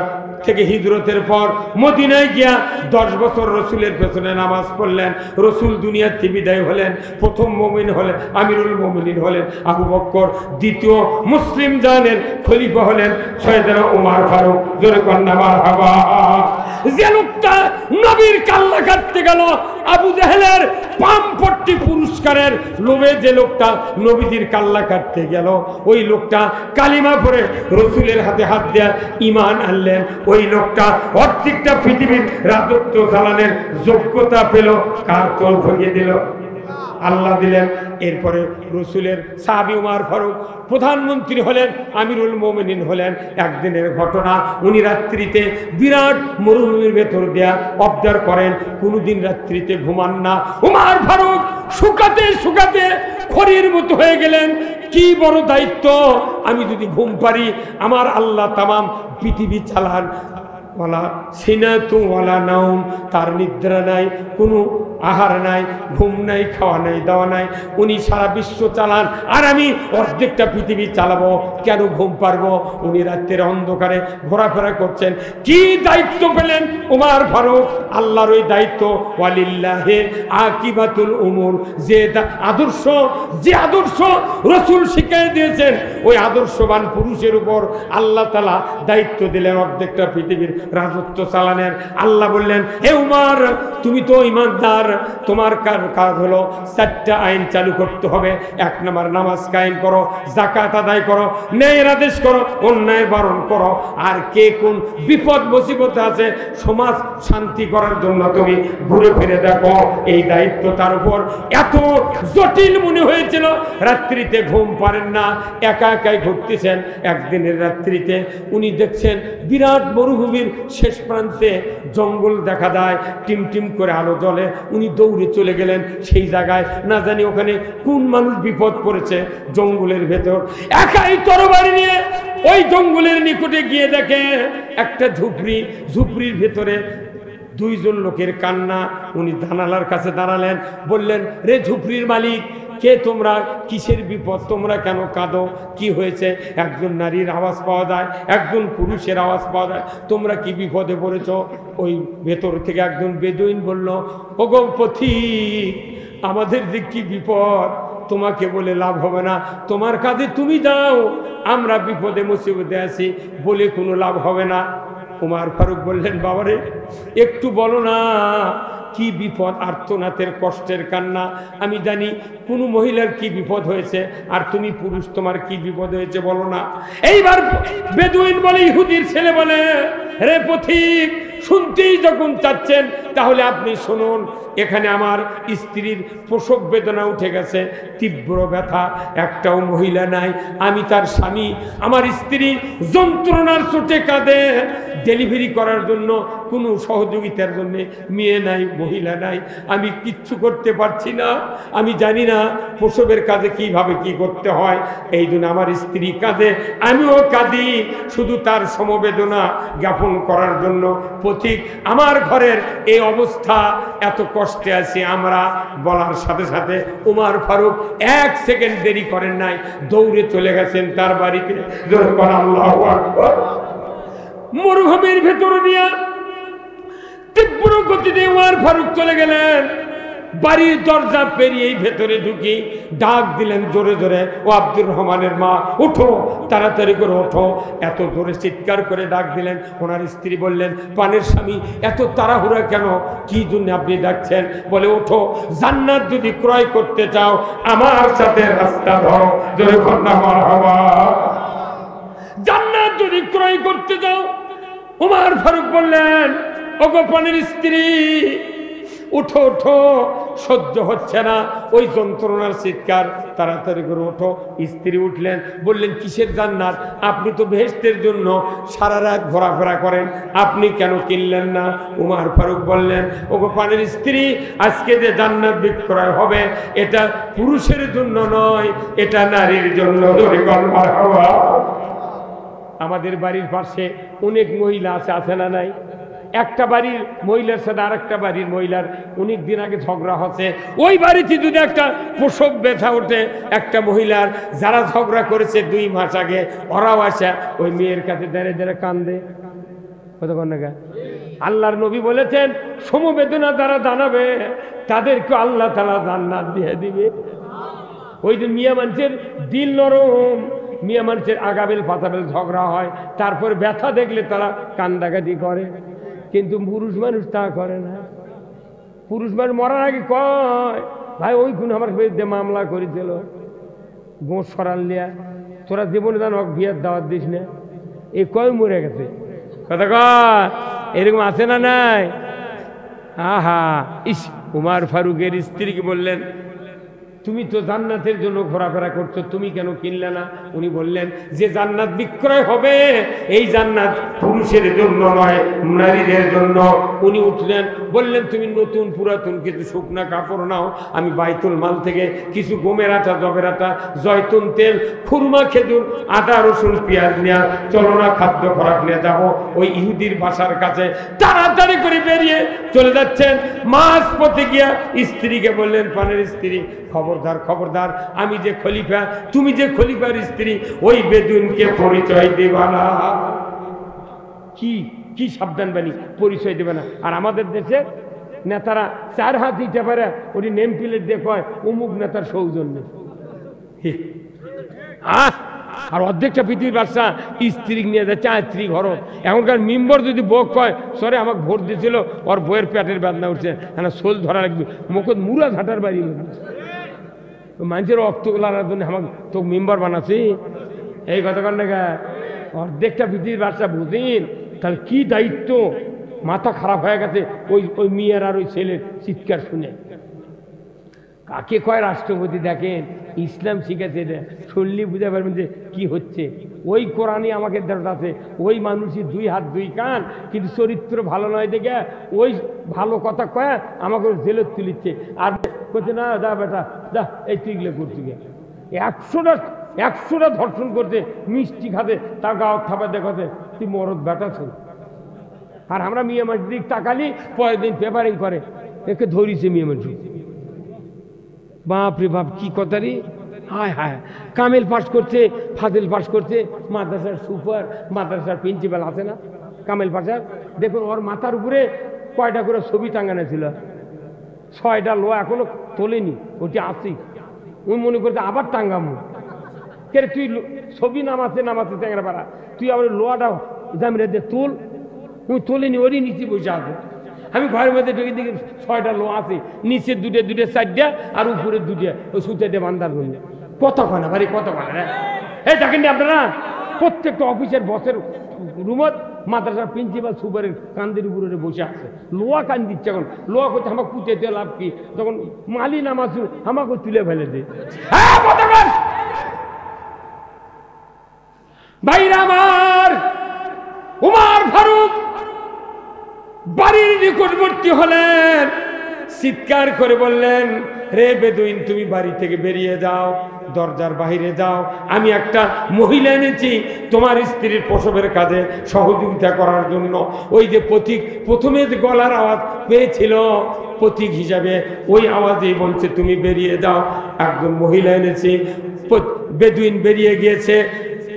থেকে হিজরতের পর মদিনায় গিয়া 10 বছর রসুলের পেছনে নামাজ পড়লেন। রসুল দুনিয়ার থেকে বিদায় হলেন। প্রথম মুমিন হলেন আমিরুল মুমিনিন হলেন আবু বকর। দ্বিতীয় মুসলিম জানের খলিফা হলেন সৈয়দনা ওমর ফারুক। জোরে কন্যা মারহাবা। যে লোকটা নবীর কাল্লা কাটতে গেল, আবু জাহেলের পামপট্টি পুরস্কারের লোভে যে লোকটা নবীজির কাল্লা কাটতে গেল, ওই লোকটা কালিমা পড়ে রসুলের হাতে হাত দেয়া ঈমান আনলেন। ওই লোকটা অর্ধেকটা পৃথিবীর রাজত্ব চালানোর যোগ্যতা পেল। কার তোল ভরিয়ে দিল? আল্লাহ দিলেন। এরপরে রসুলের সাহাবী ওমর ফারুক প্রধানমন্ত্রী হলেন, আমিরুল মুমিনিন হলেন। একদিনের ঘটনা, উনি রাত্রিতে বিরাট মরুভূমির ভেতর দেয়া অবজার্ভ করেন, কোনোদিন রাত্রিতে ঘুমান না। ওমর ফারুক শুকাতে শুকাতে খড়ির মতো হয়ে গেলেন। কি বড় দায়িত্ব! আমি যদি ঘুম পারি, আমার আল্লাহ তামাম পৃথিবী চালান। ওয়ালা সিনাতু ওয়ালা নাওম, তার নিদ্রা নাই, কোনো আহার নাই, ঘুম নাই, খাওয়া নাই, দাওয়া নাই। উনি সারা বিশ্ব চালান, আর আমি অর্ধেকটা পৃথিবী চালাবো। কেন ঘুম পারবো? উনি রাতের অন্ধকারে ঘোরাফেরা করছেন। কি দায়িত্ব পেলেন ওমর ফারুক? আল্লাহর ওই দায়িত্ব। ওয়ালিল্লাহি আকিবাতুল উমুর, যে আদর্শ রসুল শিখিয়ে দিয়েছেন, ওই আদর্শবান পুরুষের উপর আল্লাহ তাআলা দায়িত্ব দিলেন অর্ধেকটা পৃথিবীর রাজত্ব চালানের। আল্লাহ বললেন, হে উমর, তুমি তো ইমানদার, তোমার কাজ হলো 4টা আইন চালু করতে হবে। 1 নম্বর, নামাজ কায়েম করো, যাকাত আদায় করো, ন্যায়ের আদেশ করো, অন্যায়ের বারণ করো। আর কে কোন বিপদ মুসিবতে আছে, সমাজ শান্তি করার জন্য তুমি ঘুরে ফিরে দেখো। এই দায়িত্ব তার উপর এত জটিল মনে হয়েছিল। রাত্রিতে ঘুম পারেন না, একা একাই ঘুরতেছেন। একদিনের রাত্রিতে উনি দেখছেন বিরাট মরুভূমির শেষ প্রান্তে জঙ্গল দেখা যায়, টিম টিম করে আলো জ্বলে। উনি দৌড়ে চলে গেলেন সেই জায়গায়। না জানি ওখানে কোন মানুষ বিপদ পড়েছে জঙ্গলের ভেতর। একাই তরবারি নিয়ে ওই জঙ্গলের নিকটে গিয়ে দেখে একটা ঝুপড়ির ভেতরে 2 জন লোকের কান্না। উনি জানালার কাছে দাঁড়ালেন, বললেন, রে ঝুপড়ির মালিক, কে তোমরা? কিসের বিপদ? তোমরা কেন কাঁদো? কি হয়েছে? একজন নারীর আওয়াজ পাওয়া যায়, একজন পুরুষের আওয়াজ পাওয়া যায়। তোমরা কি বিপদে পড়েছ? ওই ভেতর থেকে একজন বেদুইন বলল, ওগো পথিক, আমাদের যে কি বিপদ, তোমাকে বলে লাভ হবে না, তোমার কাজে তুমি যাও, আমরা বিপদে মুসিবতে আছি, বলে কোনো লাভ হবে না। ওমর ফারুক বললেন, বাবারে একটু বলো না, কি বিপদ? আর্তনাদের কষ্টের কান্না। আমি জানি কোন মহিলার কি বিপদ হয়েছে, আর তুমি পুরুষ, তোমার কি বিপদ হয়েছে বলো না। এইবার বেদুইন বলে, ইহুদির ছেলে বলে, রে পথিক, শুনতেই যখন চাচ্ছেন তাহলে আপনি শুনুন। এখানে আমার স্ত্রীর প্রসব বেদনা উঠে গেছে, তীব্র ব্যথা, একটাও মহিলা নাই। আমি তার স্বামী, আমার স্ত্রী যন্ত্রণার চোটে কাঁদে। ডেলিভারি করার জন্য কোনো সহযোগিতার জন্য মেয়ে নাই, মহিলা নাই। আমি কিচ্ছু করতে পারছি না, আমি জানি না প্রসবের কাজে কিভাবে কি করতে হয়। এই জন্য আমার স্ত্রী কাঁদে, আমিও কাঁদি, শুধু তার সমবেদনা জ্ঞাপন করার জন্য। পথিক, আমার ঘরের এই অবস্থা, এত কষ্টে আছি আমরা। বলার সাথে সাথে ওমর ফারুক 1 সেকেন্ড দেরি করেন নাই, দৌড়ে চলে গেছেন তার বাড়িতে। আল্লাহু আকবার। মরুভূমির ভেতরে নিয়ে তীব্র গতিতে ওমর ফারুক চলে গেলেন। বাড়ির দরজা পেরিয়েই ভেতরে ঢুকি ডাক দিলেন জোরে জোরে, ও আব্দুর রহমানের মা, ওঠো, তাড়াতাড়ি করে ওঠো। এত জোরে চিৎকার করে ডাক দিলেন। ওনার স্ত্রী বললেন, পানের স্বামী, এত তাড়াহুড়া কেন? কি জন্য আপনি ডাকছেন? বলে, ওঠো, জান্নাত যদি ক্রয় করতে চাও আমার সাথে রাস্তা ধরো। জোরে কন্যা মারহাবা। জান্নাত যদি ক্রয় করতে চাও, ওমর ফারুক বললেন, ওগো পানের স্ত্রী, উঠো উঠো, সহ্য হচ্ছে না ওই যন্ত্রণার চিৎকার, তাড়াতাড়ি করে ওঠো। স্ত্রী উঠলেন, বললেন কিসের জান্নাত? আপনি তো বেহেশতের জন্য সারা রাত ঘোরাফেরা করেন, আপনি কেন কিনলেন না? উমর ফারুক বললেন, ওগো পানের স্ত্রী, আজকে যে জান্নাত বিক্রয় হবে এটা পুরুষের জন্য নয়, এটা নারীর জন্য। আমাদের বাড়ির পাশে অনেক মহিলা আছে না নাই? একটা বাড়ির মহিলার সাথে আরেকটা বাড়ির মহিলার অনেক দিন আগে ঝগড়া হচ্ছে, ওই বাড়িতে যদি একটা প্রসব ব্যথা ওঠে একটা মহিলার, যারা ঝগড়া করেছে 2 মাস আগে, ওরাও আসে ওই মেয়ের কাছে দাঁড়িয়ে দাঁড়িয়ে কান্দে। কতক্ষণ না? আল্লাহর নবী বলেছেন, সমবেদনা যারা জানাবে তাদেরকে আল্লাহ তাআলা জান্নাত দিয়ে দিবে। ওই যে মিয়া মানুষের দিল নরম, মিয়া মানুষের আগাবেল পাতাবেল ঝগড়া হয়, তারপর ব্যথা দেখলে তারা কান্দাকাটি করে, কিন্তু পুরুষ মানুষ তা করে না। পুরুষ মানুষ মরার আগে কয়, ভাই ওই খুন আমার বিরুদ্ধে মামলা করেছিল, গোঁস সরাল লিয়া, তোরা জীবনে জানো বিয়ের দাওয়াত দিস না, এই কয় মরে গেছে। কথা কয় এরকম আছে না নাই? আহা, ইস, উমর ফারুকের স্ত্রীকে বললেন, তুমি তো জান্নাতের জন্য ঘোরাফেরা করছো, তুমি কেন কিনলে না? উনি বললেন, যে জান্নাত বিক্রয় হবে এই জান্নাত পুরুষের জন্য নয়, নারীদের জন্য। উনি উঠলেন, বললেন, তুমি নতুন পুরাতন কিছু শুকনা কাপড় নাও, আমি বাইতুল মাল থেকে কিছু গমের আটা, জবের আটা, জয়তুন তেল, খুরমা, খেজুর, আদা, রসুন, পেঁয়াজ নেওয়া, চলো না খাদ্য খোরাক নিয়ে যাবো ওই ইহুদির বাসার কাছে। তাড়াতাড়ি করে বেরিয়ে চলে যাচ্ছেন, মাঝ পথে গিয়া স্ত্রীকে বললেন, পানের স্ত্রী, খবরদার খবরদার, আমি যে খলিফা, তুমি যে খলিফার স্ত্রী, ওই বেদুইনকে পরিচয় দেবা না। কি কি সাবধান বাণী, পরিচয় দেবে না। আর আমাদের দেশে নেতারা 4 হাত দিতে পারে, ওই নেম প্লেট দিয়ে কয় অমুক নেতার সৌজন্যে। আর অর্ধেকটা পৃথিবীর বাদশা স্ত্রী নিয়ে যাচ্ছে স্ত্রী ঘর। এখনকার মেম্বার যদি বউ কয়, সরে আমাকে ভোট দিয়েছিল, ওর বইয়ের পেটের বেদনা উঠছে, হ্যাঁ সোল ধরা লাগবে, মুখত মুড়া ঝাঁটার বাড়ি মানুষের রক্ত লাগার জন্য আমাকে তো মেম্বার বানাচ্ছি, এই কথা কর না। অর্ধেকটা পৃথিবীর বাদশা বুঝিন, তাহলে কি দায়িত্ব। মাথা খারাপ হয়ে গেছে ওই ওই মেয়ের আর ওই ছেলের চিৎকার শুনে। কাকে কয় রাষ্ট্রপতি? দেখেন, ইসলাম শিখেছে, এটা শুনলে বুঝতে পারবেন যে কি হচ্ছে। ওই কোরআনই আমাকে দেওয়া আছে, ওই মানুষই 2 হাত 2 কান, কিন্তু চরিত্র ভালো নয় দেখে ওই ভালো কথা কয় আমাকে জেলে তুলিচ্ছে। আর করছে না, যা বেটা যা, এই তুইগুলো করছি গে 100টা ধর্ষণ করছে, মিষ্টি খাতে, তার গাও খাবার দেখাতে, তুই মরদ বেটা ছিল। আর আমরা মিয়া মানুষের দিক তাকালি, পরের দিন পেপারিং করে, একে ধরিছে মিয়া মানুষ। বাপ রে বাপ, কি কথা রে! হায় হায়, কামেল পাস করছে, ফাজিল পাস করছে, মাদ্রাসার সুপার, মাদ্রাসার প্রিন্সিপাল আছে না কামেল পাশার, দেখুন ওর মাথার উপরে কয়টা করে ছবি টাঙানো ছিল, 6টা লোয়া এখনো তোলেনি, ওটি আসি। ওই মনে করছে আবার টাঙ্গামু, কে তুই ছবি নামাচ্ছে ট্যাংরা পাড়া, তুই আবার লোয়াটা জামিনে দিয়ে তুল। ওই তোলেনি, ওরই নিচে বসে আছে। আমি ঘরের মধ্যে ঢুকে দেখি 6টা লো আছে, নিচে 2টে 4টে, আর উপরে 2টে ওই সুতেতে বান্ধার জন্য। কত খানা ভারী, কত খানা! এই দেখেন আপনারা, প্রত্যেকটা অফিসের বসের রুমত মাদ্রাসার প্রিন্সিপাল সুপারের কান্দের উপরে বসে আছে, লোয়া কান দিচ্ছে। এখন লোয়া করতে আমাকে পুঁতে দিয়ে লাভ কি, তখন মালি নামাজু আমাকে তুলে ফেলে দে। ভাইরা আমার, উমর ফারুক বাড়ির নিকটবর্তী হলেন, চিৎকার করে বললেন, রে বেদুইন, তুমি বাড়ি থেকে বেরিয়ে যাও, দরজার বাহিরে যাও, আমি একটা মহিলা এনেছি তোমার স্ত্রীর প্রসবের কাজে সহযোগিতা করার জন্য। ওই যে পথিক প্রথমে যে গলার আওয়াজ পেয়েছিল, পথিক হিসাবে ওই আওয়াজেই বলছে তুমি বেরিয়ে যাও। একজন মহিলা এনেছি। বেদুইন বেরিয়ে গিয়েছে,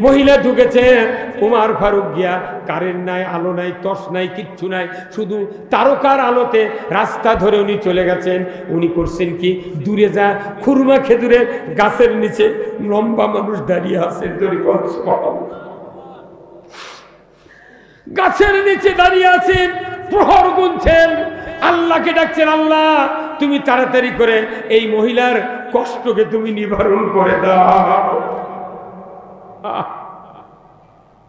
মহিলা ঢুকেছে। উমর ফারুক গিয়া, কারেন্ট নাই, আলো নাই, টর্চ নাই, কিচ্ছু নাই, শুধু তারকার আলোতে রাস্তা ধরে উনি চলে গেছেন। উনি করছেন কি, দূরে যা খুরমা খেজুরের গাছের নিচে লম্বা মানুষ দাঁড়িয়ে আছেন, গাছের নিচে দাঁড়িয়ে আছেন, প্রহর গুনছেন, আল্লাহকে ডাকছেন, আল্লাহ তুমি তাড়াতাড়ি করে এই মহিলার কষ্টকে তুমি নিবারণ করে দাও।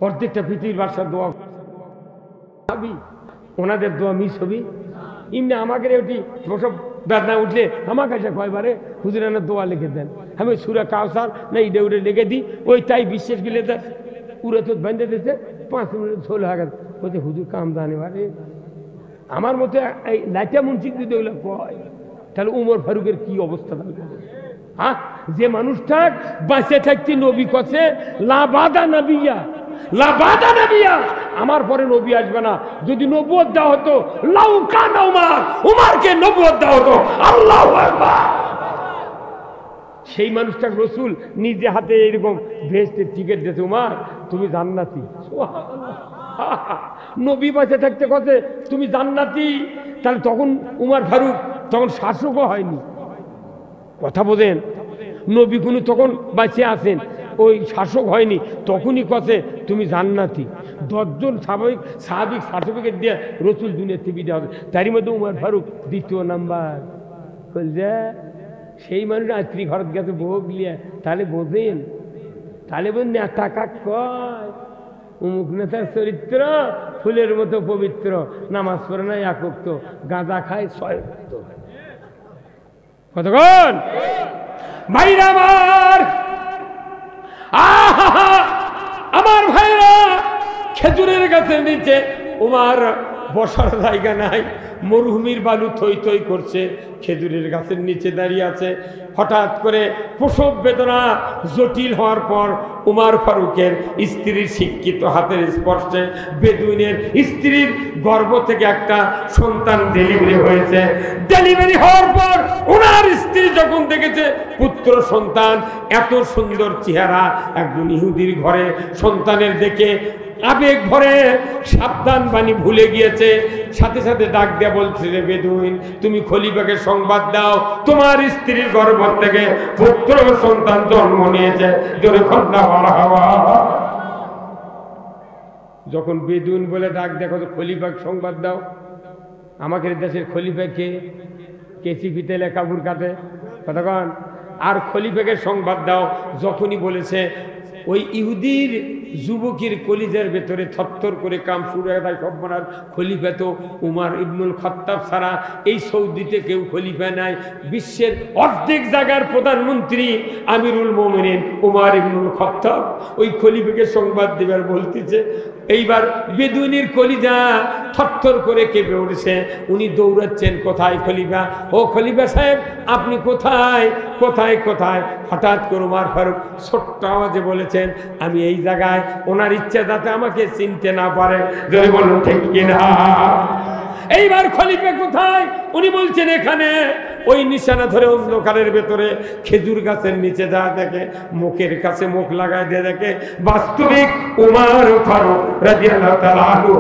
অর্ধেকটা পৃথিবীর বাসার দোয়া, ওনাদের দোয়া মিস হবি? এমনি আমাকে ওটি সব বেদনা উঠলে আমার কাছে কয়বারে হুজুর না দোয়া লিখে দেন, আমি সুরা কাউসার না ইডে উড়ে লিখে দিই, ওই তাই বিশ্বাস গেলে দেয় উড়ে তো বেঁধে দিতে 5 মিনিট ঝোল হয়ে গেছে, বলছে হুজুর কাম দানে বারে। আমার মতো এই লাইটা মুন্সিক যদি ওগুলো কয় তাহলে উমর ফারুকের কি অবস্থা থাকবে? হ্যাঁ, যে মানুষটা বাঁচে থাকতে নবী কছে লাবাদা নবিয়া, লাবাদা নবিয়া, আমার পরে নবী আসবে না। যদি নবুয়ত দেওয়া হতো লাউ কানা উমর, উমরকে নবুয়ত দেওয়া হতো। আল্লাহু আকবার। সেই মানুষটা রসুল নিজে হাতে এরকম ভেস্টের টিকিট দিয়েছে, উমর তুমি জান্নাতি। নবী বাঁচে থাকতে কথা তুমি জান্নাতি, তাহলে তখন উমর ফারুক তখন শাসকও হয়নি, কথা বোঝেন? নবী কোনো তখন বাঁচে আছেন, ওই শাসক হয়নি, তখনই কথা তুমি জান্নাতি। 10 জন স্বাভাবিক সার্টিফিকেট দিয়ে রসুল দুনিয়াতে বিদায় হবে, তারই মধ্যে উমর ফারুক 2য় নাম্বার। বলছে সেই মানুষ আত্রী ঘর গেছে ভোগ লিয়া, তাহলে বোঝেন, তাহলে বোঝেন নেতা কাক কয় অমুক নেতার চরিত্র ফুলের মতো পবিত্র, নামাজ পড়ে না 1 ওয়াক্ত, গাঁজা খায় 6 ওয়াক্ত। কতক্ষণ ভাইরা আমার ভাইরা, খেজুরের গাছের নিচে উমার বসার জায়গা নাই, মরুভূমির বালু থই থই করছে, খেজুরের গাছের নিচে দাঁড়িয়ে আছে। হঠাৎ করে প্রসব বেদনা জটিল হওয়ার পর উমর ফারুকের স্ত্রীর শিক্ষিত হাতের স্পর্শে বেদুইনের স্ত্রীর গর্ভ থেকে একটা সন্তান ডেলিভারি হয়েছে। ডেলিভারি হওয়ার পর ওনার স্ত্রী যখন দেখেছে পুত্র সন্তান, এত সুন্দর চেহারা একজন ইহুদির ঘরে সন্তানের দেখে আবেগ ভরে সাবধান বাণী ভুলে গিয়েছে। সাথে সাথে ডাক দেয়া বলছে, রে বেদুইন, তুমি খলিফাকে সংবাদ দাও তোমার স্ত্রীর গর্ভ থেকে পুত্র সন্তান জন্ম নিয়েছে। জোরে খন্ডা বলা হওয়া। যখন বেদুইন বলে ডাক দেখো, খলিফাকে সংবাদ দাও। আমাকে দেশের খলিফাকে কেসি ফিতেলে কাপড় কাটে, কতক্ষণ আর খলিফাকে সংবাদ দাও। যখনই বলেছে ওই ইহুদির যুবকের কলিজার ভেতরে থরথর করে কাম শুরু হয়ে যায়। সব্বনার খলিফা তো উমর ইবনুল খাত্তাব ছাড়া এই সৌদিতে কেউ খলিফা নাই। বিশ্বের অর্ধেক জায়গার প্রধানমন্ত্রী আমিরুল মোমিনিন উমর ইবনুল খাত্তাব ওই খলিফাকে সংবাদ দেবার বলতেছে। এইবার বেদুইনের কলিজা থরথর করে কেঁপে উঠেছে। উনি দৌড়াচ্ছেন, কোথায় খলিফা? ও খলিফা সাহেব আপনি কোথায় কোথায় কোথায়? হঠাৎ করে উমর ফারুক ছোট্ট আওয়াজে বলেছেন, আমি এই জায়গায়, ওনার ইচ্ছা যাতে আমাকে চিনতে না পারে। যদি বলুন ঠিক কিনা? এইবার খলিফা কোথায়? উনি বলছেন এখানে। ওই নিশানা ধরে অন্ধকারের ভেতরে খেজুর গাছের নিচে যা দেখে, মুখের কাছে মুখ লাগায় দিয়ে দেখে বাস্তবিক উমর ফারুক রাদিয়াল্লাহু তাআলা আনহু।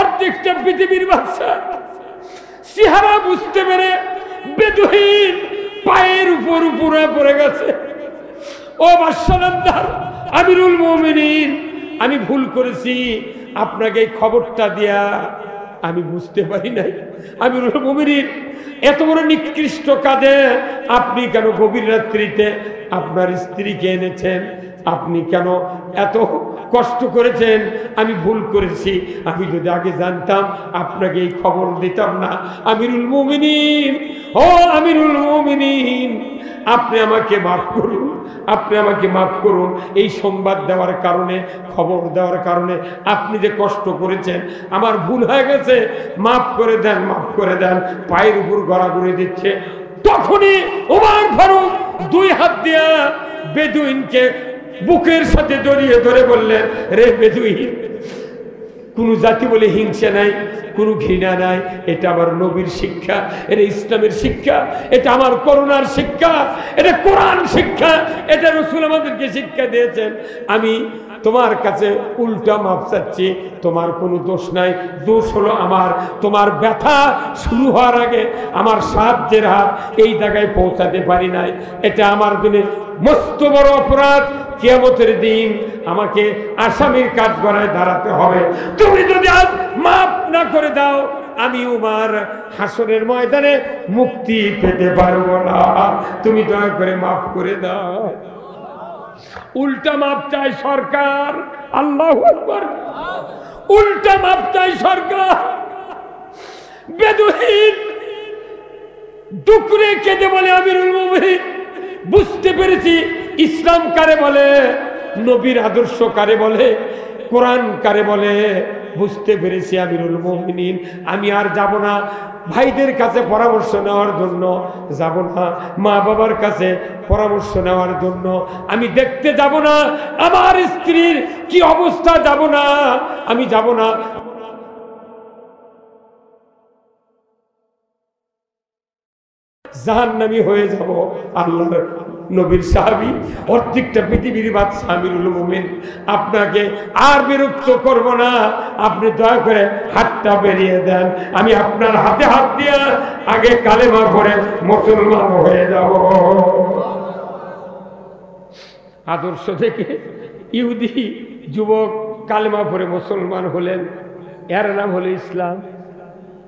অর্ধেকটা পৃথিবীর বাদশা চেহারা বুঝতে পেরে বেদুইন পায়ের উপর উপরে পড়ে গেছে। ও বাদশাহ আমিরুল মুমিনিন, আমি ভুল করেছি, আপনাকে এই খবরটা দিয়া আমি বুঝতে পারি নাই। আমিরুল মুমিনিন, এত বড় নিকৃষ্ট কাজে আপনি কেন গভীর রাত্রিতে আপনার স্ত্রীকে এনেছেন? আপনি কেন এত কষ্ট করেছেন? আমি ভুল করেছি, আমি যদি আগে জানতাম আপনাকে এই খবর দিতাম না। আমিরুল মুমিনিন, ও আমিরুল মুমিনিন, আপনি আমাকে মাফ করুন, আপনি আমাকে মাফ করুন। এই সংবাদ দেওয়ার কারণে, খবর দেওয়ার কারণে আপনি যে কষ্ট করেছেন, আমার ভুল হয়ে গেছে, মাফ করে দেন, মাফ করে দেন। পায়ের উপর গড়াগড়ি দিচ্ছে। তখনই উমর ফারুক 2 হাত দিয়া বেদুইনকে বুকের সাথে জড়িয়ে ধরে বললেন, রে বেদুইন, কোনো জাতি বলে হিংসা নাই, কোনো ঘৃণা নাই। এটা আমার নবীর শিক্ষা, এটা ইসলামের শিক্ষা, এটা আমার করুণার শিক্ষা, এটা কোরআন শিক্ষা, এটা রাসূল আমাদেরকে শিক্ষা দিয়েছেন। আমি তোমার কাছে উল্টা মাপ চাচ্ছি, তোমার কোনো দোষ নাই। দোষ হলো আমার, তোমার ব্যথা শুরু হওয়ার আগে আমার সাহায্যের হাত এই জায়গায় পৌঁছাতে পারি নাই। এটা আমার জন্য মস্ত বড় অপরাধ। কিয়ামতের দিন আমাকে আসামির কাঠগড়ায় দাঁড়াতে হবে। তুমি যদি আজ মাফ না করে দাও, আমি উমর হাসরের ময়দানে মুক্তি পেতে পারবো না। তুমি দয়া করে মাফ করে দাও। উল্টা মাপ চাই সরকার। আল্লাহু আকবার। উল্টা মাপ চাই সরকার। বেদুইন ডুকরে কেঁদে বলে আমিরুল মুমিনিন বুঝতে পেরেছি ইসলাম কারে বলে, নবীর আদর্শ কারে বলে, কোরআন কারে বলে বুঝতে পেরেছি আমিরুল মুমিনিন। আমি আর যাব না ভাইদের কাছে পরামর্শ নেওয়ার জন্য, যাব না মা বাবার কাছে পরামর্শ নেওয়ার জন্য, আমি দেখতে যাব না আমার স্ত্রীর কি অবস্থা, যাব না, আমি যাব না জাহান্নামী হয়ে যাব। আল্লাহর নবীর সাহাবী অর্ধেকটা পৃথিবীর বাদশা আমিরুল মুমিনিন, আপনাকে আর বিরক্ত করব না, আপনি দয়া করে হাতটা বেরিয়ে দেন, আমি আপনার হাতে হাত দিয়ে আগে কালেমা পড়ে মুসলমান হয়ে যাব। আদর্শ থেকে ইহুদি যুবক কালেমা পড়ে মুসলমান হলেন, এর নাম হলো ইসলাম।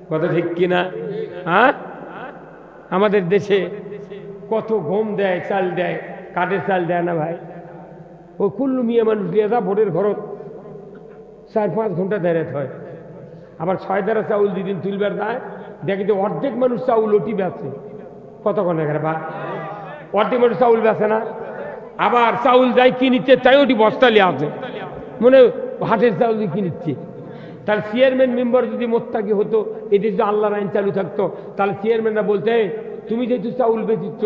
কথা ঠিক কিনা? হ্যাঁ, আমাদের দেশে কত গম দেয়, চাল দেয়, কাঠের চাল দেয় না ভাই? ও কুল্লু মিয়া মানুষ দিয়ে যা ভোটের ঘরত 4-5 ঘন্টা দেড়েত হয়, আবার 6 দারা চাউল দিদিন তুলবার দেয়, দেখি তো অর্ধেক মানুষ চাউল ওটি বেছে। কতক্ষণ এখানে ভাই অর্ধেক মানুষ চাউল বেছে না, আবার চাউল যাই কিনিচ্ছে তাই ওটি বস্তা লিয়ে আছে, মনে হাটের চাউল দিয়ে কিনিচ্ছে। তার চেয়ারম্যান মেম্বার যদি মোত্তাকি হতো, এটি যদি আল্লাহর আইন চালু থাকতো, তাহলে চেয়ারম্যানরা বলতে তুমি যেহেতু চাউল বেচিচ্ছ,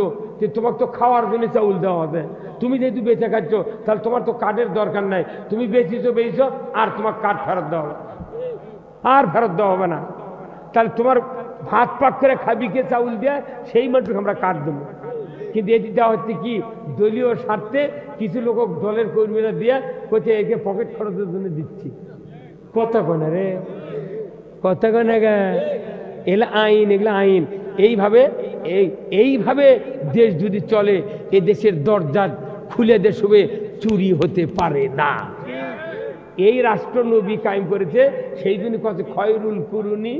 তোমাকে তো খাওয়ার জন্য চাউল দেওয়া হবে, তুমি যেহেতু বেঁচে খাচ্ছ তাহলে তোমার তো কার্ডের দরকার নাই, তুমি বেচিছো আর তোমার কার্ড ফেরত দেওয়া হবে, আর ফেরত দেওয়া হবে না, তাহলে তোমার ভাত পাক করে খাবি কে চাউল দেয়, সেই মানুষ আমরা কার্ড দেবো। কিন্তু এটি দেওয়া হচ্ছে কি দলীয় স্বার্থে, কিছু লোক দলের কর্মীরা দিয়ে কোথায় একে পকেট খরচের জন্য দিচ্ছি। কথা কনা রে, কথা কনা গা, এগুলা আইন, এগুলা আইন। এইভাবে দেশ যদি চলে, এ দেশের দরজা খুলে দেশ হবে, চুরি হতে পারে না। এই রাষ্ট্র নবী কায়েম করেছে, সেই জন্য কছে খয়রুল কুরুনি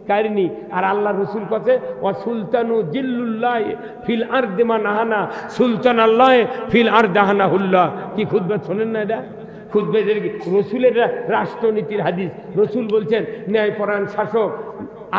কারিনি। আর আল্লাহ রসুল কছে ও সুলতানু জিল্লুল্লাহ ফিল আরদি মান আহানা সুলতান আল্লাহ ফিল আরদি আহানাহুল্লাহ। কি খুতবা শোনেন না? এটা খুতবা রসুলের রাষ্ট্রনীতির হাদিস। রসুল বলছেন ন্যায়পরায়ণ শাসক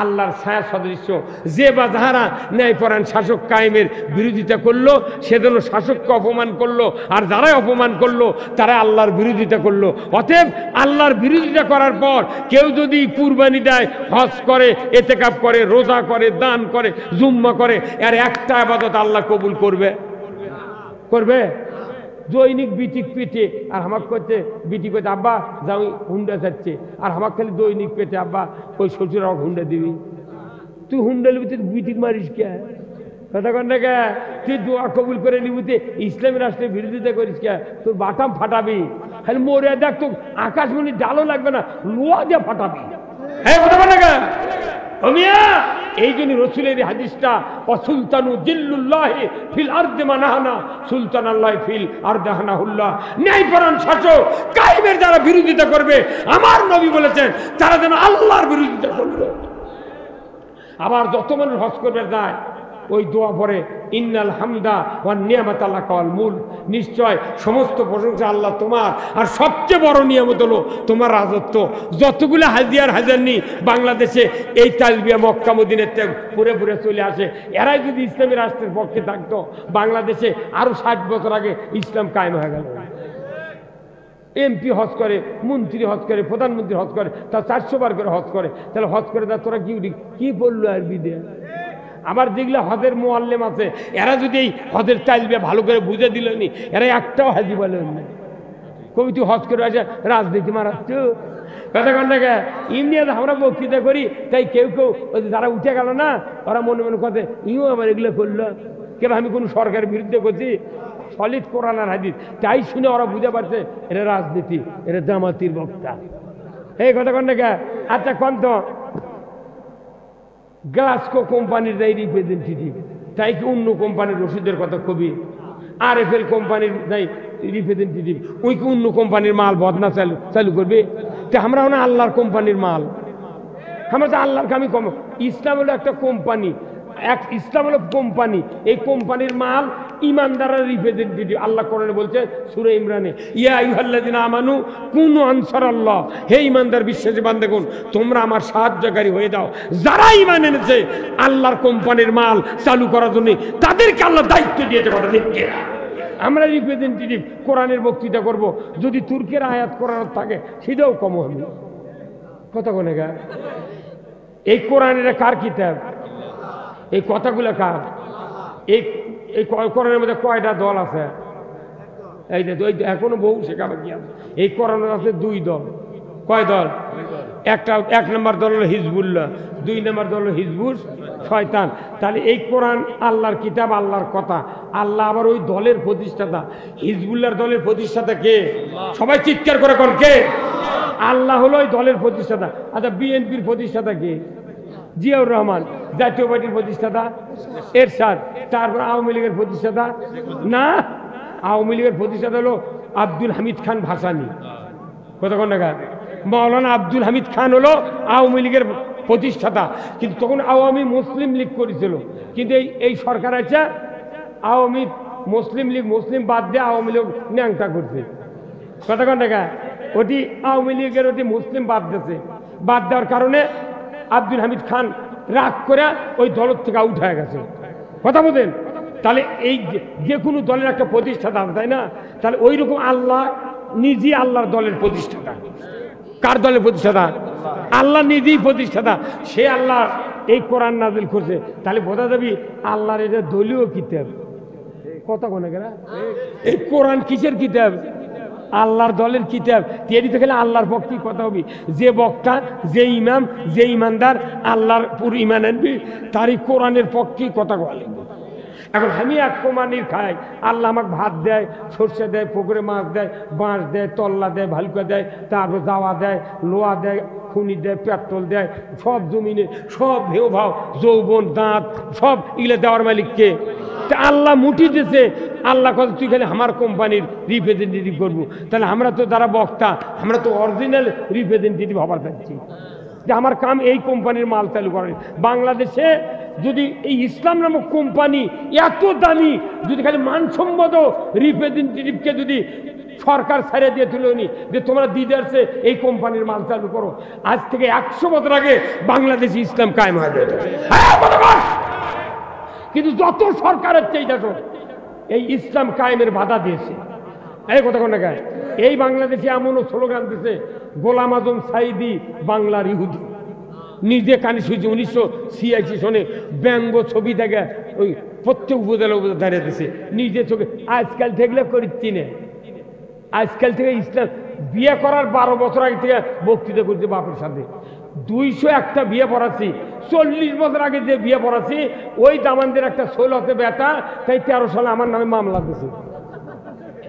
আল্লাহর ছায়া সদৃশ্য, যে বা যাহারা ন্যায়পরায়ণ শাসক কায়েমের বিরোধিতা করলো সে যেন শাসককে অপমান করলো, আর যারাই অপমান করলো তারা আল্লাহর বিরোধিতা করলো। অতএব আল্লাহর বিরোধিতা করার পর কেউ যদি কুরবানি দেয়, হজ করে, এতেকাফ করে, রোজা করে, দান করে, জুম্মা করে, এর একটা ইবাদত আল্লাহ কবুল করবে? করবে? দৈনিক বিটিক পেটে আর হামাক করছে, বিটি করছে আব্বা যাও হুন্ডা যাচ্ছে, আর হামাক খালি দৈনিক পেটে আব্বা ওই শ্বশুর হুন্ডা দিবি। তুই হুন্ডা নিবি, তুই বিটিক মারিস কে? কথা কন না কে? তুই দোয়া কবুল করে নিবি, ইসলামী রাষ্ট্রের বিরোধিতা করিস কে? তোর বাটাম ফাটাবি, খালি মরে দেখ, তো আকাশমণি ডালও লাগবে না, লোয়া দিয়ে ফাটাবি। হ্যাঁ, কথা কন না কে? এই জন্য রসুলের হাদিসটা অসুলতানু জিল্লুল্লাহ ফিল আরদি মান আহানা সুলতান আল্লাহ ফিল আরদি আহানাহুল্লাহ। ন্যায়পরায়ণ শাসক কায়েমের যারা বিরোধিতা করবে, আমার নবী বলেছেন তারা যেন আল্লাহর বিরোধিতা করবে। আবার যত মানুষ হজ করবে যায়, ওই দোয়া পড়ে ইন্নাল হামদা ওয়ান নিয়ামাত লাকা ওয়াল মুলক, নিশ্চয় সমস্ত প্রশংসা আল্লাহ তোমার, আর সবচেয়ে বড় নিয়ামত হলো তোমার রাজত্ব। যতগুলো হাজিয়ার হাজারনি বাংলাদেশে এই তালবিয়া মক্কা মদিনার থেকে পুরে পুরে চলে আসে, এরাই যদি ইসলামী রাষ্ট্রের পক্ষে থাকতো, বাংলাদেশে আরো 60 বছর আগে ইসলাম কায়েম হয়ে গেল। এমপি হজ করে, মন্ত্রী হজ করে, প্রধানমন্ত্রী হজ করে, তা 400 বার করে হজ করে, তাহলে হজ করে তা তোরা কি বললো আর বিদে? আবার যেগুলো হজের মোয়াল্লেম আছে, এরা যদি এই হজের তালবিয়া ভালো করে বুঝে দিল নি, এরা একটাও হাজি বলেন না। কবি তুই হজ করে আছে রাজনীতি মারাচ্ছ, কথা কন না কে? এমনি আমরা বক্তৃতা করি, তাই কেউ কেউ যারা উঠে গেল না, ওরা মনে মনে কথা ইও আমার এগুলো করলো, কেন আমি কোনো সরকারের বিরুদ্ধে করছি? সলিড কোরআন আর হাদিস, তাই শুনে ওরা বুঝে পারছে এটা রাজনীতি, এটা জামাতির বক্তা। এই কথা কন না কে? আচ্ছা কন তো, গ্লাসকো কোম্পানির যাই রিপ্রেজেন্টেটিভ, তাই কি অন্য কোম্পানির ওষুধের কথা কবি? RFL কোম্পানির যাই রিপ্রেজেন্টেটিভ, ওই কি অন্য কোম্পানির মাল বদনা চালু করবে? তো আমরা না আল্লাহর কোম্পানির মাল, আমরা তো আল্লাহর কামি কম। ইসলাম হলো একটা কোম্পানি, এক ইসলাম হলো কোম্পানি, এই কোম্পানির মাল ইমানদাররা রিপ্রেজেন্টেটিভ। আল্লাহ কোরআনে বলছে সূরা ইমরানে, ইয়া আইয়ুহাল্লাযিনা আমানু কুনু আনসারাল্লাহ, হে ইমানদার বিশ্বাসী বান্দাগণ তোমরা আমার সাহায্যকারী হয়ে যাও। যারা ঈমান এনেছে আল্লাহর কোম্পানির মাল চালু করার জন্য তাদেরকে আল্লাহ দায়িত্ব দিয়েছে। কথা ঠিক কি? আমরা রিপ্রেজেন্টেটিভ কোরআনের বক্তৃতা করব, যদি তুর্কের আয়াত করার থাকে সেটাও কম হবে। কথা কোনে গা? এই কোরআনের কার কিতাব? এই কথাগুলো কার? এই কোরআনের মধ্যে কয়টা দল আছে? এই যে এখনো বহু শেখাবে কি আছে। এই কোরআনের আছে 2 দল। কয় দল? এক নম্বর দল হলো হিজবুল্লাহ, 2 নম্বর দল হলো হিজবুল শয়তান। তাহলে এই কোরআন আল্লাহর কিতাব, আল্লাহর কথা। আল্লাহ আবার ওই দলের প্রতিষ্ঠাতা। হিজবুল্লাহর দলের প্রতিষ্ঠাতা কে? সবাই চিৎকার করে কোন কে? আল্লাহ হলো ওই দলের প্রতিষ্ঠাতা। আচ্ছা, বিএনপির প্রতিষ্ঠাতা কে? জিয়াউর রহমান। জাতীয় পার্টির প্রতিষ্ঠাতা এরশাদ। তারপর আওয়ামী লীগের প্রতিষ্ঠাতা না, আওয়ামী লীগের প্রতিষ্ঠাতা হলো আব্দুল হামিদ খান ভাসানী। কতক্ষণ টাকা? মৌলানা আব্দুল হামিদ খান হলো আওয়ামী লীগের প্রতিষ্ঠাতা, কিন্তু তখন আওয়ামী মুসলিম লীগ করেছিল। কিন্তু এই সরকার আছে আওয়ামী মুসলিম লীগ, মুসলিম বাদ দিয়ে আওয়ামী লীগ ন্যাংটা করছে। কতক্ষণ টাকা? ওটি আওয়ামী লীগের ওটি মুসলিম বাদ দিয়েছে। বাদ দেওয়ার কারণে আব্দুল হামিদ খান রাগ করে ওই দল থেকে আউট হয়ে গেছে। কথা বলেন? তাহলে এই যে কোনো দলের একটা প্রতিষ্ঠাতা আছে, তাই না? তাহলে ওই রকম আল্লাহ নিজে আল্লাহর দলের প্রতিষ্ঠাতা। কার দলের প্রতিষ্ঠাতা? আল্লাহ নিজেই প্রতিষ্ঠাতা। সে আল্লাহ এই কোরআন নাজিল করছে। তাহলে বোঝা যাবে আল্লাহর এটা দলীয় কিতাব। কথা কোনে গেলা? এই কোরআন কিসের কিতাব? আল্লাহর দলের কিতাব। তৈরি তো গেলে আল্লাহর পক্ষে কথা হবে। যে বক্তা, যে ইমাম, যে ইমানদার আল্লাহর পুরো ইমান আনবি তারই কোরআনের পক্ষে কথা বলে। এখন আমি এক কোরবানির খাই, আল্লাহ আমাকে ভাত দেয়, সর্ষে দেয়, পুকুরে মাছ দেয়, বাঁশ দেয়, তল্লা দেয়, ভালুকা দেয়, তারপর জাওয়া দেয়, লোহা দেয়, খুনি দেয়, পেট্রোল দেয়, সব জমিনে সব ভেউ ভাও, যৌবন, দাঁত সব এগুলো দেওয়ার মালিককে। তা আল্লাহ মুঠি দিয়েছে। আল্লাহ কথা তুই খালি আমার কোম্পানির রিপ্রেজেন্টেটিভ করবো। তাহলে আমরা তো যারা বক্তা, আমরা তো অরিজিনাল রিপ্রেজেন্টেটিভ হবার চাচ্ছি যে আমার কাম এই কোম্পানির মাল চালু করে। বাংলাদেশে যদি এই ইসলাম নামক কোম্পানি এত দামি, যদি খালি মানসম্মত রিপ্রেজেন্টেটিভকে যদি সরকার ছেড়ে দিয়ে তুলেনি যে তোমরা দিদারছে এই কোম্পানির মাল চালু করো, আজ থেকে 100 বছর আগে বাংলাদেশে ইসলাম কায়েম হয়ে যেত। কিন্তু যত সরকারের চাইতে এই ইসলাম কায়েমের বাধা দিয়েছে। এই কথা কোন গায়ে? এই বাংলাদেশে এমনও স্লোগান দিয়েছে, গোলাম আজম সাইদি বাংলার ইহুদি। নিজে কানে শুয়েছে 1986 সনে ব্যঙ্গ ছবি থেকে ওই প্রত্যেক উপজেলা দাঁড়িয়ে দিয়েছে নিজে চোখে। আজকাল থেকে করিচ্ছি না, আজকাল থেকে ইসলাম বিয়ে করার 12 বছর আগে থেকে বক্তৃতা করছে বাপের সাথে। 201টা বিয়ে পড়াচ্ছি। 40 বছর আগে যে বিয়ে পড়াচ্ছি ওই দামানদের একটা ষোল হতে বেটা, তাই 13 সালে আমার নামে মামলা দিয়েছে।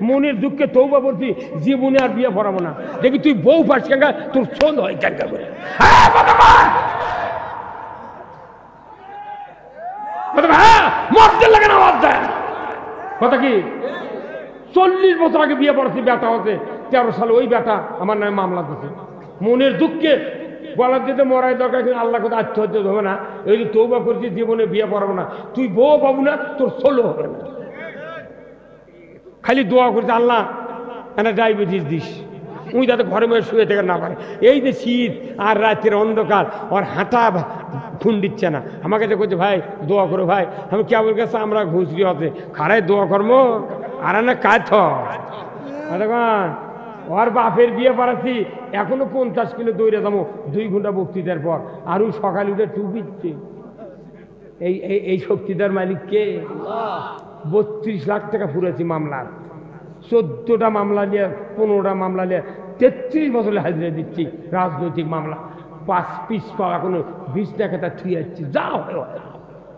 মনের দুঃখে তৌবা করছি, জীবনে আর বিয়ে পড়াবো না। দেখি তুই বউ পাস কেঙ্গা, তোর শোধ হয় কেঙ্গা করে। মরতে লাগে না কথা কি? 40 বছর আগে বিয়ে পড়াচ্ছি বেটা হতে, 13 সালে ওই বেটা আমার নামে মামলা দিয়েছে। মনের দুঃখে বলার দিতে মরাই দরকার, কিন্তু আল্লাহ কথা আত্মহত্যা হবে না। এই যে তৌবা করছি জীবনে বিয়ে পড়াবো না, তুই বউ পাবো না, তোর ষোলো হবে না। খালি দোয়া করছে আল্লাহ এনা ডায়াবেটিস দিস, উনি যাতে ঘরে মেয়ে শুয়ে থেকে না পারে। এই যে শীত আর রাতের অন্ধকার, ওর হাঁটা খুন দিচ্ছে না। আমার কাছে করছে ভাই দোয়া করো ভাই। আমি কেবল গেছে আমরা ঘুষরি হতে খারাই দোয়া কর্ম আর না কাজ ওর বাপের বিয়ে পড়াচ্ছি, এখনো 50 কিলো দৌড়ে যাবো 2 ঘন্টা বক্তৃতার পর। আর ওই সকালে উঠে টুপিচ্ছে। এই শক্তিদার মালিককে 32 লাখ টাকা ফুরেছি মামলার। 14টা মামলা নিয়ে 15টা মামলা নিয়ে 33 বছরে হাজিরা দিচ্ছি। রাজনৈতিক মামলা 5 পিস পাওয়া এখনো 20 টাকাটা থুয়ে যাচ্ছি, যা হয়।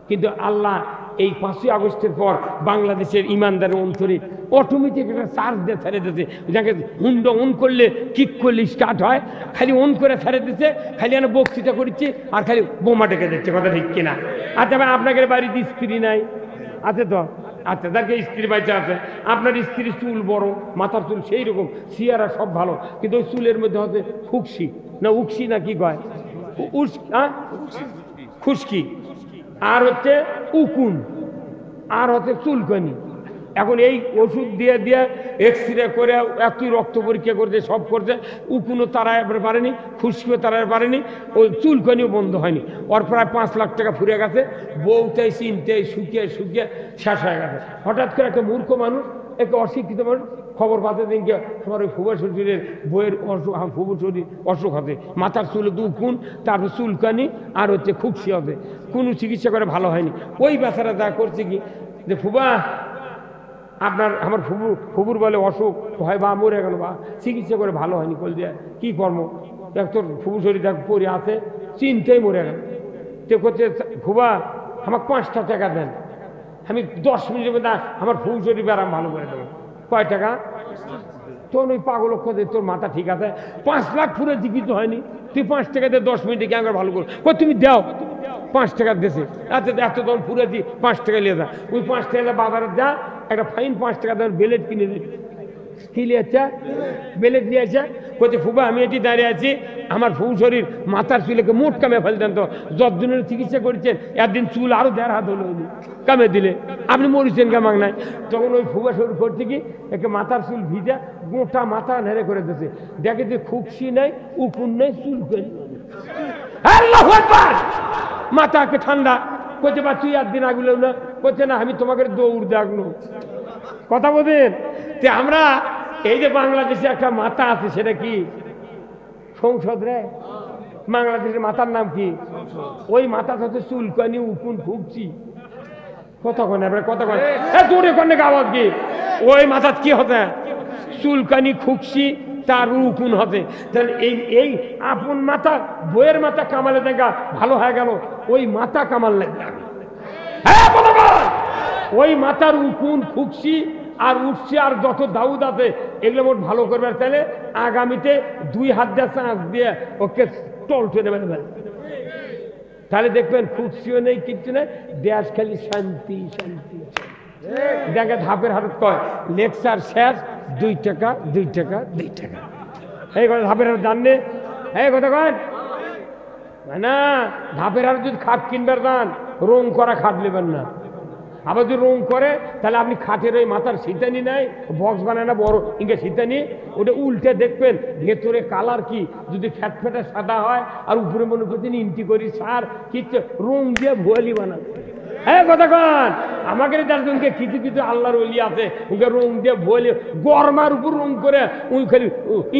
কিন্তু আল্লাহ এই 5ই আগস্টের পর বাংলাদেশের ইমানদারের অন্তরে অটোমেটিক একটা চার্জ দিয়ে ছেড়ে দিয়েছে। যাকে হুন্ড অন করলে কিক করলে স্টার্ট হয়, খালি অন করে ছেড়ে দিচ্ছে। খালি আমি বক্তৃতা করছি আর খালি বোমা ডেকে দিচ্ছে। কথা ঠিক কিনা? আচ্ছা ভাই, আপনাদের বাড়িতে স্ত্রী নাই? আছে তো? আচ্ছা, যাকে স্ত্রী বাচ্চা আছে, আপনার স্ত্রীর চুল বড়, মাথার চুল সেই রকম, সিয়ারা সব ভালো, কিন্তু ওই চুলের মধ্যে হচ্ছে ফুকসি না উকসি না কি কয়, খুশকি। আর হচ্ছে উকুন, আর হচ্ছে চুলকানি। এখন এই ওষুধ দিয়ে দিয়ে এক্সরে করে একই রক্ত পরীক্ষা করছে, সব করছে, উকুনও তাড়াতে পারেনি, খুশকিও তাড়াতে পারেনি, ওই চুলকানিও বন্ধ হয়নি। ওর প্রায় 5 লাখ টাকা ফুরে গেছে, বউটাই চিনতে শুকিয়ে শুকিয়ে শেষ হয়ে গেছে। হঠাৎ করে একটা মূর্খ মানুষ, একটা অশিক্ষিত মানুষ খবর পাতে দিনকে আমার ওই ফুবা শরীরের বইয়ের অসুখ, ফুবু শরীর অসুখ হবে, মাথার চুলে উকুন, তারপর চুলকানি আর হচ্ছে খুশকি হবে, কোনো চিকিৎসা করে ভালো হয়নি। ওই বেচারা যা করছে কি যে ফুবা আপনার আমার ফুবুর বলে অসুখ হয় বা মরে গেল বা চিকিৎসা করে ভালো হয়নি, বল দিয়ে কী কর্ম, দেখ তোর ফুবু শরীর দেখ পরে আছে, চিনতেই মরে গেল। তো করছে ফুবা আমাকে 5টা টাকা দেন, আমি 10 মিনিটের মধ্যে আমার ফুবু শরীর ব্যারাম ভালো করে দেবো। কয় টাকা? তোর ওই পাগল খোঁজে, তোর মাথা ঠিক আছে, 5 লাখ ফুরে চিকিৎসা হয়নি, তুই 5 টাকা দিয়ে 10 মিনিটে কেন ভালো করো? কই তুমি দাও, 5 টাকা দেশে এত এত দল ফুরে দি, 5 টাকা নিয়ে যা। ওই 5 টাকা বাজারে যা, একটা ফাইন 5 টাকা দেওয়ার বেলেট কিনে দিই। কি নিয়েছে? বেলেট নিয়ে আসে, বলছে ফুবা আমি এটি দাঁড়িয়ে আছি, আমার ফুবু শরীর মাথার চুলেকে মোট কামে ফেলতেন, তো যতদিনের চিকিৎসা করেছেন একদিন চুল আরো 1.5 হাত হলো কামে দিলে, আপনি মরিছেন কামাক নাই। তখন ওই ফুবা শরীর করছে কি, একে মাথার চুল ভিজা গোটা মাথা নেড়ে করে দিয়েছে, দেখে যে খুশি নাই, উকুন নেই, চুল করে আল্লাহু আকবার, মাথাকে ঠান্ডা করছে। বা তুই একদিন আগুলো না করছে না, আমি তোমাকে দৌড় দেখলো কথা বলেন। তে আমরা এই যে বাংলাদেশে একটা মাথা আছে, সেটা কি সংসদ রে? বাংলাদেশের মাথার নাম কি? ওই মাথা হচ্ছে চুলকানি, উকুন, খুবছি, কতক্ষণ এবারে কতক্ষণ দূরে কোনে আওয়াজ কি, ওই মাথা কি হতে চুলকানি, খুকসি, তার উকুন হতে। তাহলে এই আপন মাথা বইয়ের মাথা কামালে দেখা ভালো হয়ে গেল, ওই মাথা কামাল লাগবে। ওই মাথার উকুন, খুকসি আর উঠছে আর যত দাউদ আছে এগুলো মোট ভালো করবে, তাহলে আগামীতে 2 হাত দিয়ে চাঁচ দিয়ে ওকে টলটে দেবেন, তাহলে দেখবেন খুশিও নেই, কিচ্ছু নেই, দেশ খালি শান্তি শান্তি। দেখে ধাপের হাটত কয় লেকচার শেষ, 2 টাকা 2 টাকা 2 টাকা, এই কথা ধাপের হাট জানলে এই কথা কয় না। ধাপের হাট যদি খাট কিনবার যান, রং করা খাট নেবেন না। আবার যদি রং করে তাহলে আপনি খাটের ওই মাথার সিটানি নেয়, বক্স বানায় না বড় ইঙ্গে সিটানি, ওটা উল্টে দেখবেন ভেতরে কালার কি, যদি ফ্যাট ফ্যাটে সাদা হয় আর উপরে মনে করছেন ইন্টি করি সার কিচ্ছে, রং দিয়ে ভুয়ালি বানাবে। হ্যাঁ কথা কন, আমাকে দেখবেন কিছু কিছু আল্লাহর ওলি আছে, ওকে রং দিয়ে ভুয়ালি গরমার উপর রং করে ওই খালি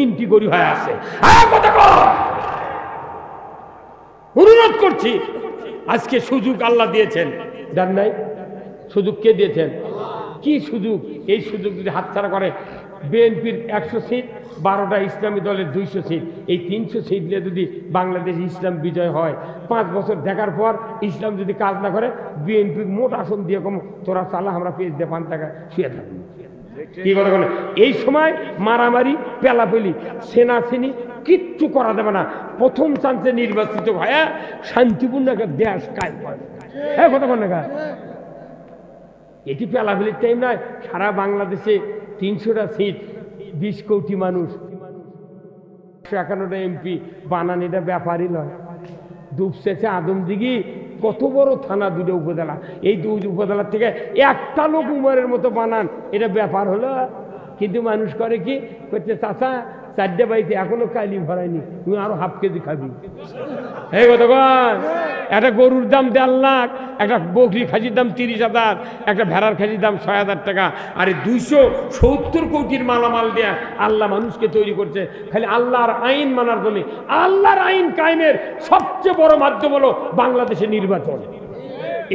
ইন্টি করি হয়ে আছে। হ্যাঁ কথা কন, অনুরোধ করছি, আজকে সুযোগ আল্লাহ দিয়েছেন, দেন নাই? সুযোগ কে দিয়েছেন? কি সুযোগ? এই সুযোগ যদি হাতছাড়া করে, বিএনপির 100 সিট, 12টা ইসলামী দলের 200 সিট, এই 300 সিট নিয়ে যদি বাংলাদেশ ইসলাম বিজয় হয়, 5 বছর দেখার পর ইসলাম যদি কাজ না করে, বিএনপির মোট আসন দিয়ে কম তোরা চালা, আমরা পেজ দিয়ে 5 টাকা শুয়ে থাকবো। কি কথা বলে? এই সময় মারামারি, পেলাপেলি, সেনাসেনি কিচ্ছু করা যাবে না। প্রথম চান্সে নির্বাচিত ভাইয়া শান্তিপূর্ণ একটা দেশ কায়েম করে। হ্যাঁ কথা বল না, এটি পেলাফেলির টাইম নয়। সারা বাংলাদেশে 300টা সিট, 20 কোটি মানুষ, 151টা এমপি বানান, এটা ব্যাপারই নয়। দুপসেছে আদমদিঘি কত বড় থানা, 2টা উপজেলা, এই 2 উপজেলার থেকে একটা লোক উমরের মতো বানান, এটা ব্যাপার হলো। কিন্তু মানুষ করে কি করছে, চাচা 4টে বাড়িতে এখনো কালি ভরায়নি, তুমি আরো হাফ কেজি খাবি। এই কথা কন, একটা গরুর দাম 1.5 লাখ, একটা বকরি খাসির দাম 30,000, একটা ভেড়ার খাসির দাম 6,000 টাকা, আর 270 কোটির মালামাল দেয়া আল্লাহ মানুষকে তৈরি করছে খালি আল্লাহর আইন মানার জন্য। আল্লাহর আইন কায়েমের সবচেয়ে বড় মাধ্যম হলো বাংলাদেশের নির্বাচন।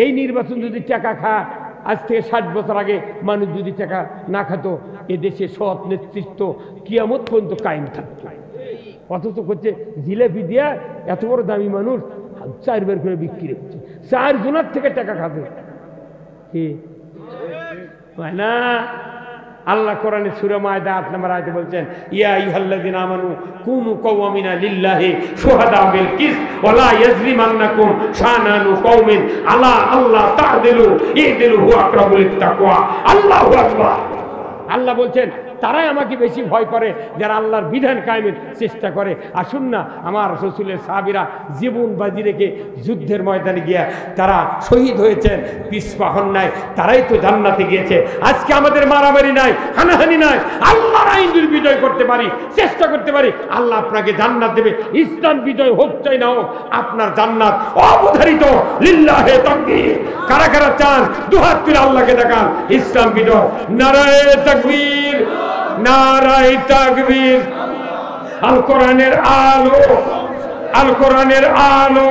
এই নির্বাচন যদি টাকা খায়, আজ থেকে 60 বছর আগে মানুষ যদি টাকা না খেত, এদেশে সৎ নেতৃত্ব কিয়ামত পর্যন্ত কায়েম থাকত। অথচ করছে জিলেপি দিয়া এত বড় দামি মানুষ 4 বের করে বিক্রি হচ্ছে, 4 জনের থেকে টাকা খাবে। কি না? আল্লাহ কোরআনে সূরা মায়দা 8 নম্বর আয়াতে বলছেন, ইয়া আইয়ুহাল্লাযিনা আমানু কুনু কাওয়ামিনা লিল্লাহি শুহাদা বিল কিস ওয়া লা ইয়াজরিমান্নাকুম শানানু কওমিন আলা আল্লাহ তা'দিলু ইদিলু হুয়া আকরাবু লিত-তাকওয়া। আল্লাহু আকবার। আল্লাহ বলছেন তারাই আমাকে বেশি ভয় করে, যারা আল্লাহর বিধান কায়েমের চেষ্টা করে। আসুন না, আমার রাসূলের সাহাবীরা জীবন বাজি রেখে যুদ্ধের ময়দানে গিয়ে তারা শহীদ হয়েছেন, পিছপা হন নাই, তারাই তো জান্নাতে গিয়েছে। আজকে আমাদের মারামারি নাই, হানাহানি নাই, আল্লাহর আইন বিজয় করতে পারি, চেষ্টা করতে পারি, আল্লাহ আপনাকে জান্নাত দেবে। ইসলাম বিজয় হোক চাই না হোক, আপনার জান্নাত অবধারিত। লিল্লাহে তাকবীর। কারা কারা চান দুহাত তুলে আল্লাহকে দেখান, ইসলাম বিজয়। নারায়ে তাকবীর, নারায়ে তাকবীর। আল কোরআনের আলো, আল কোরআনের আলো।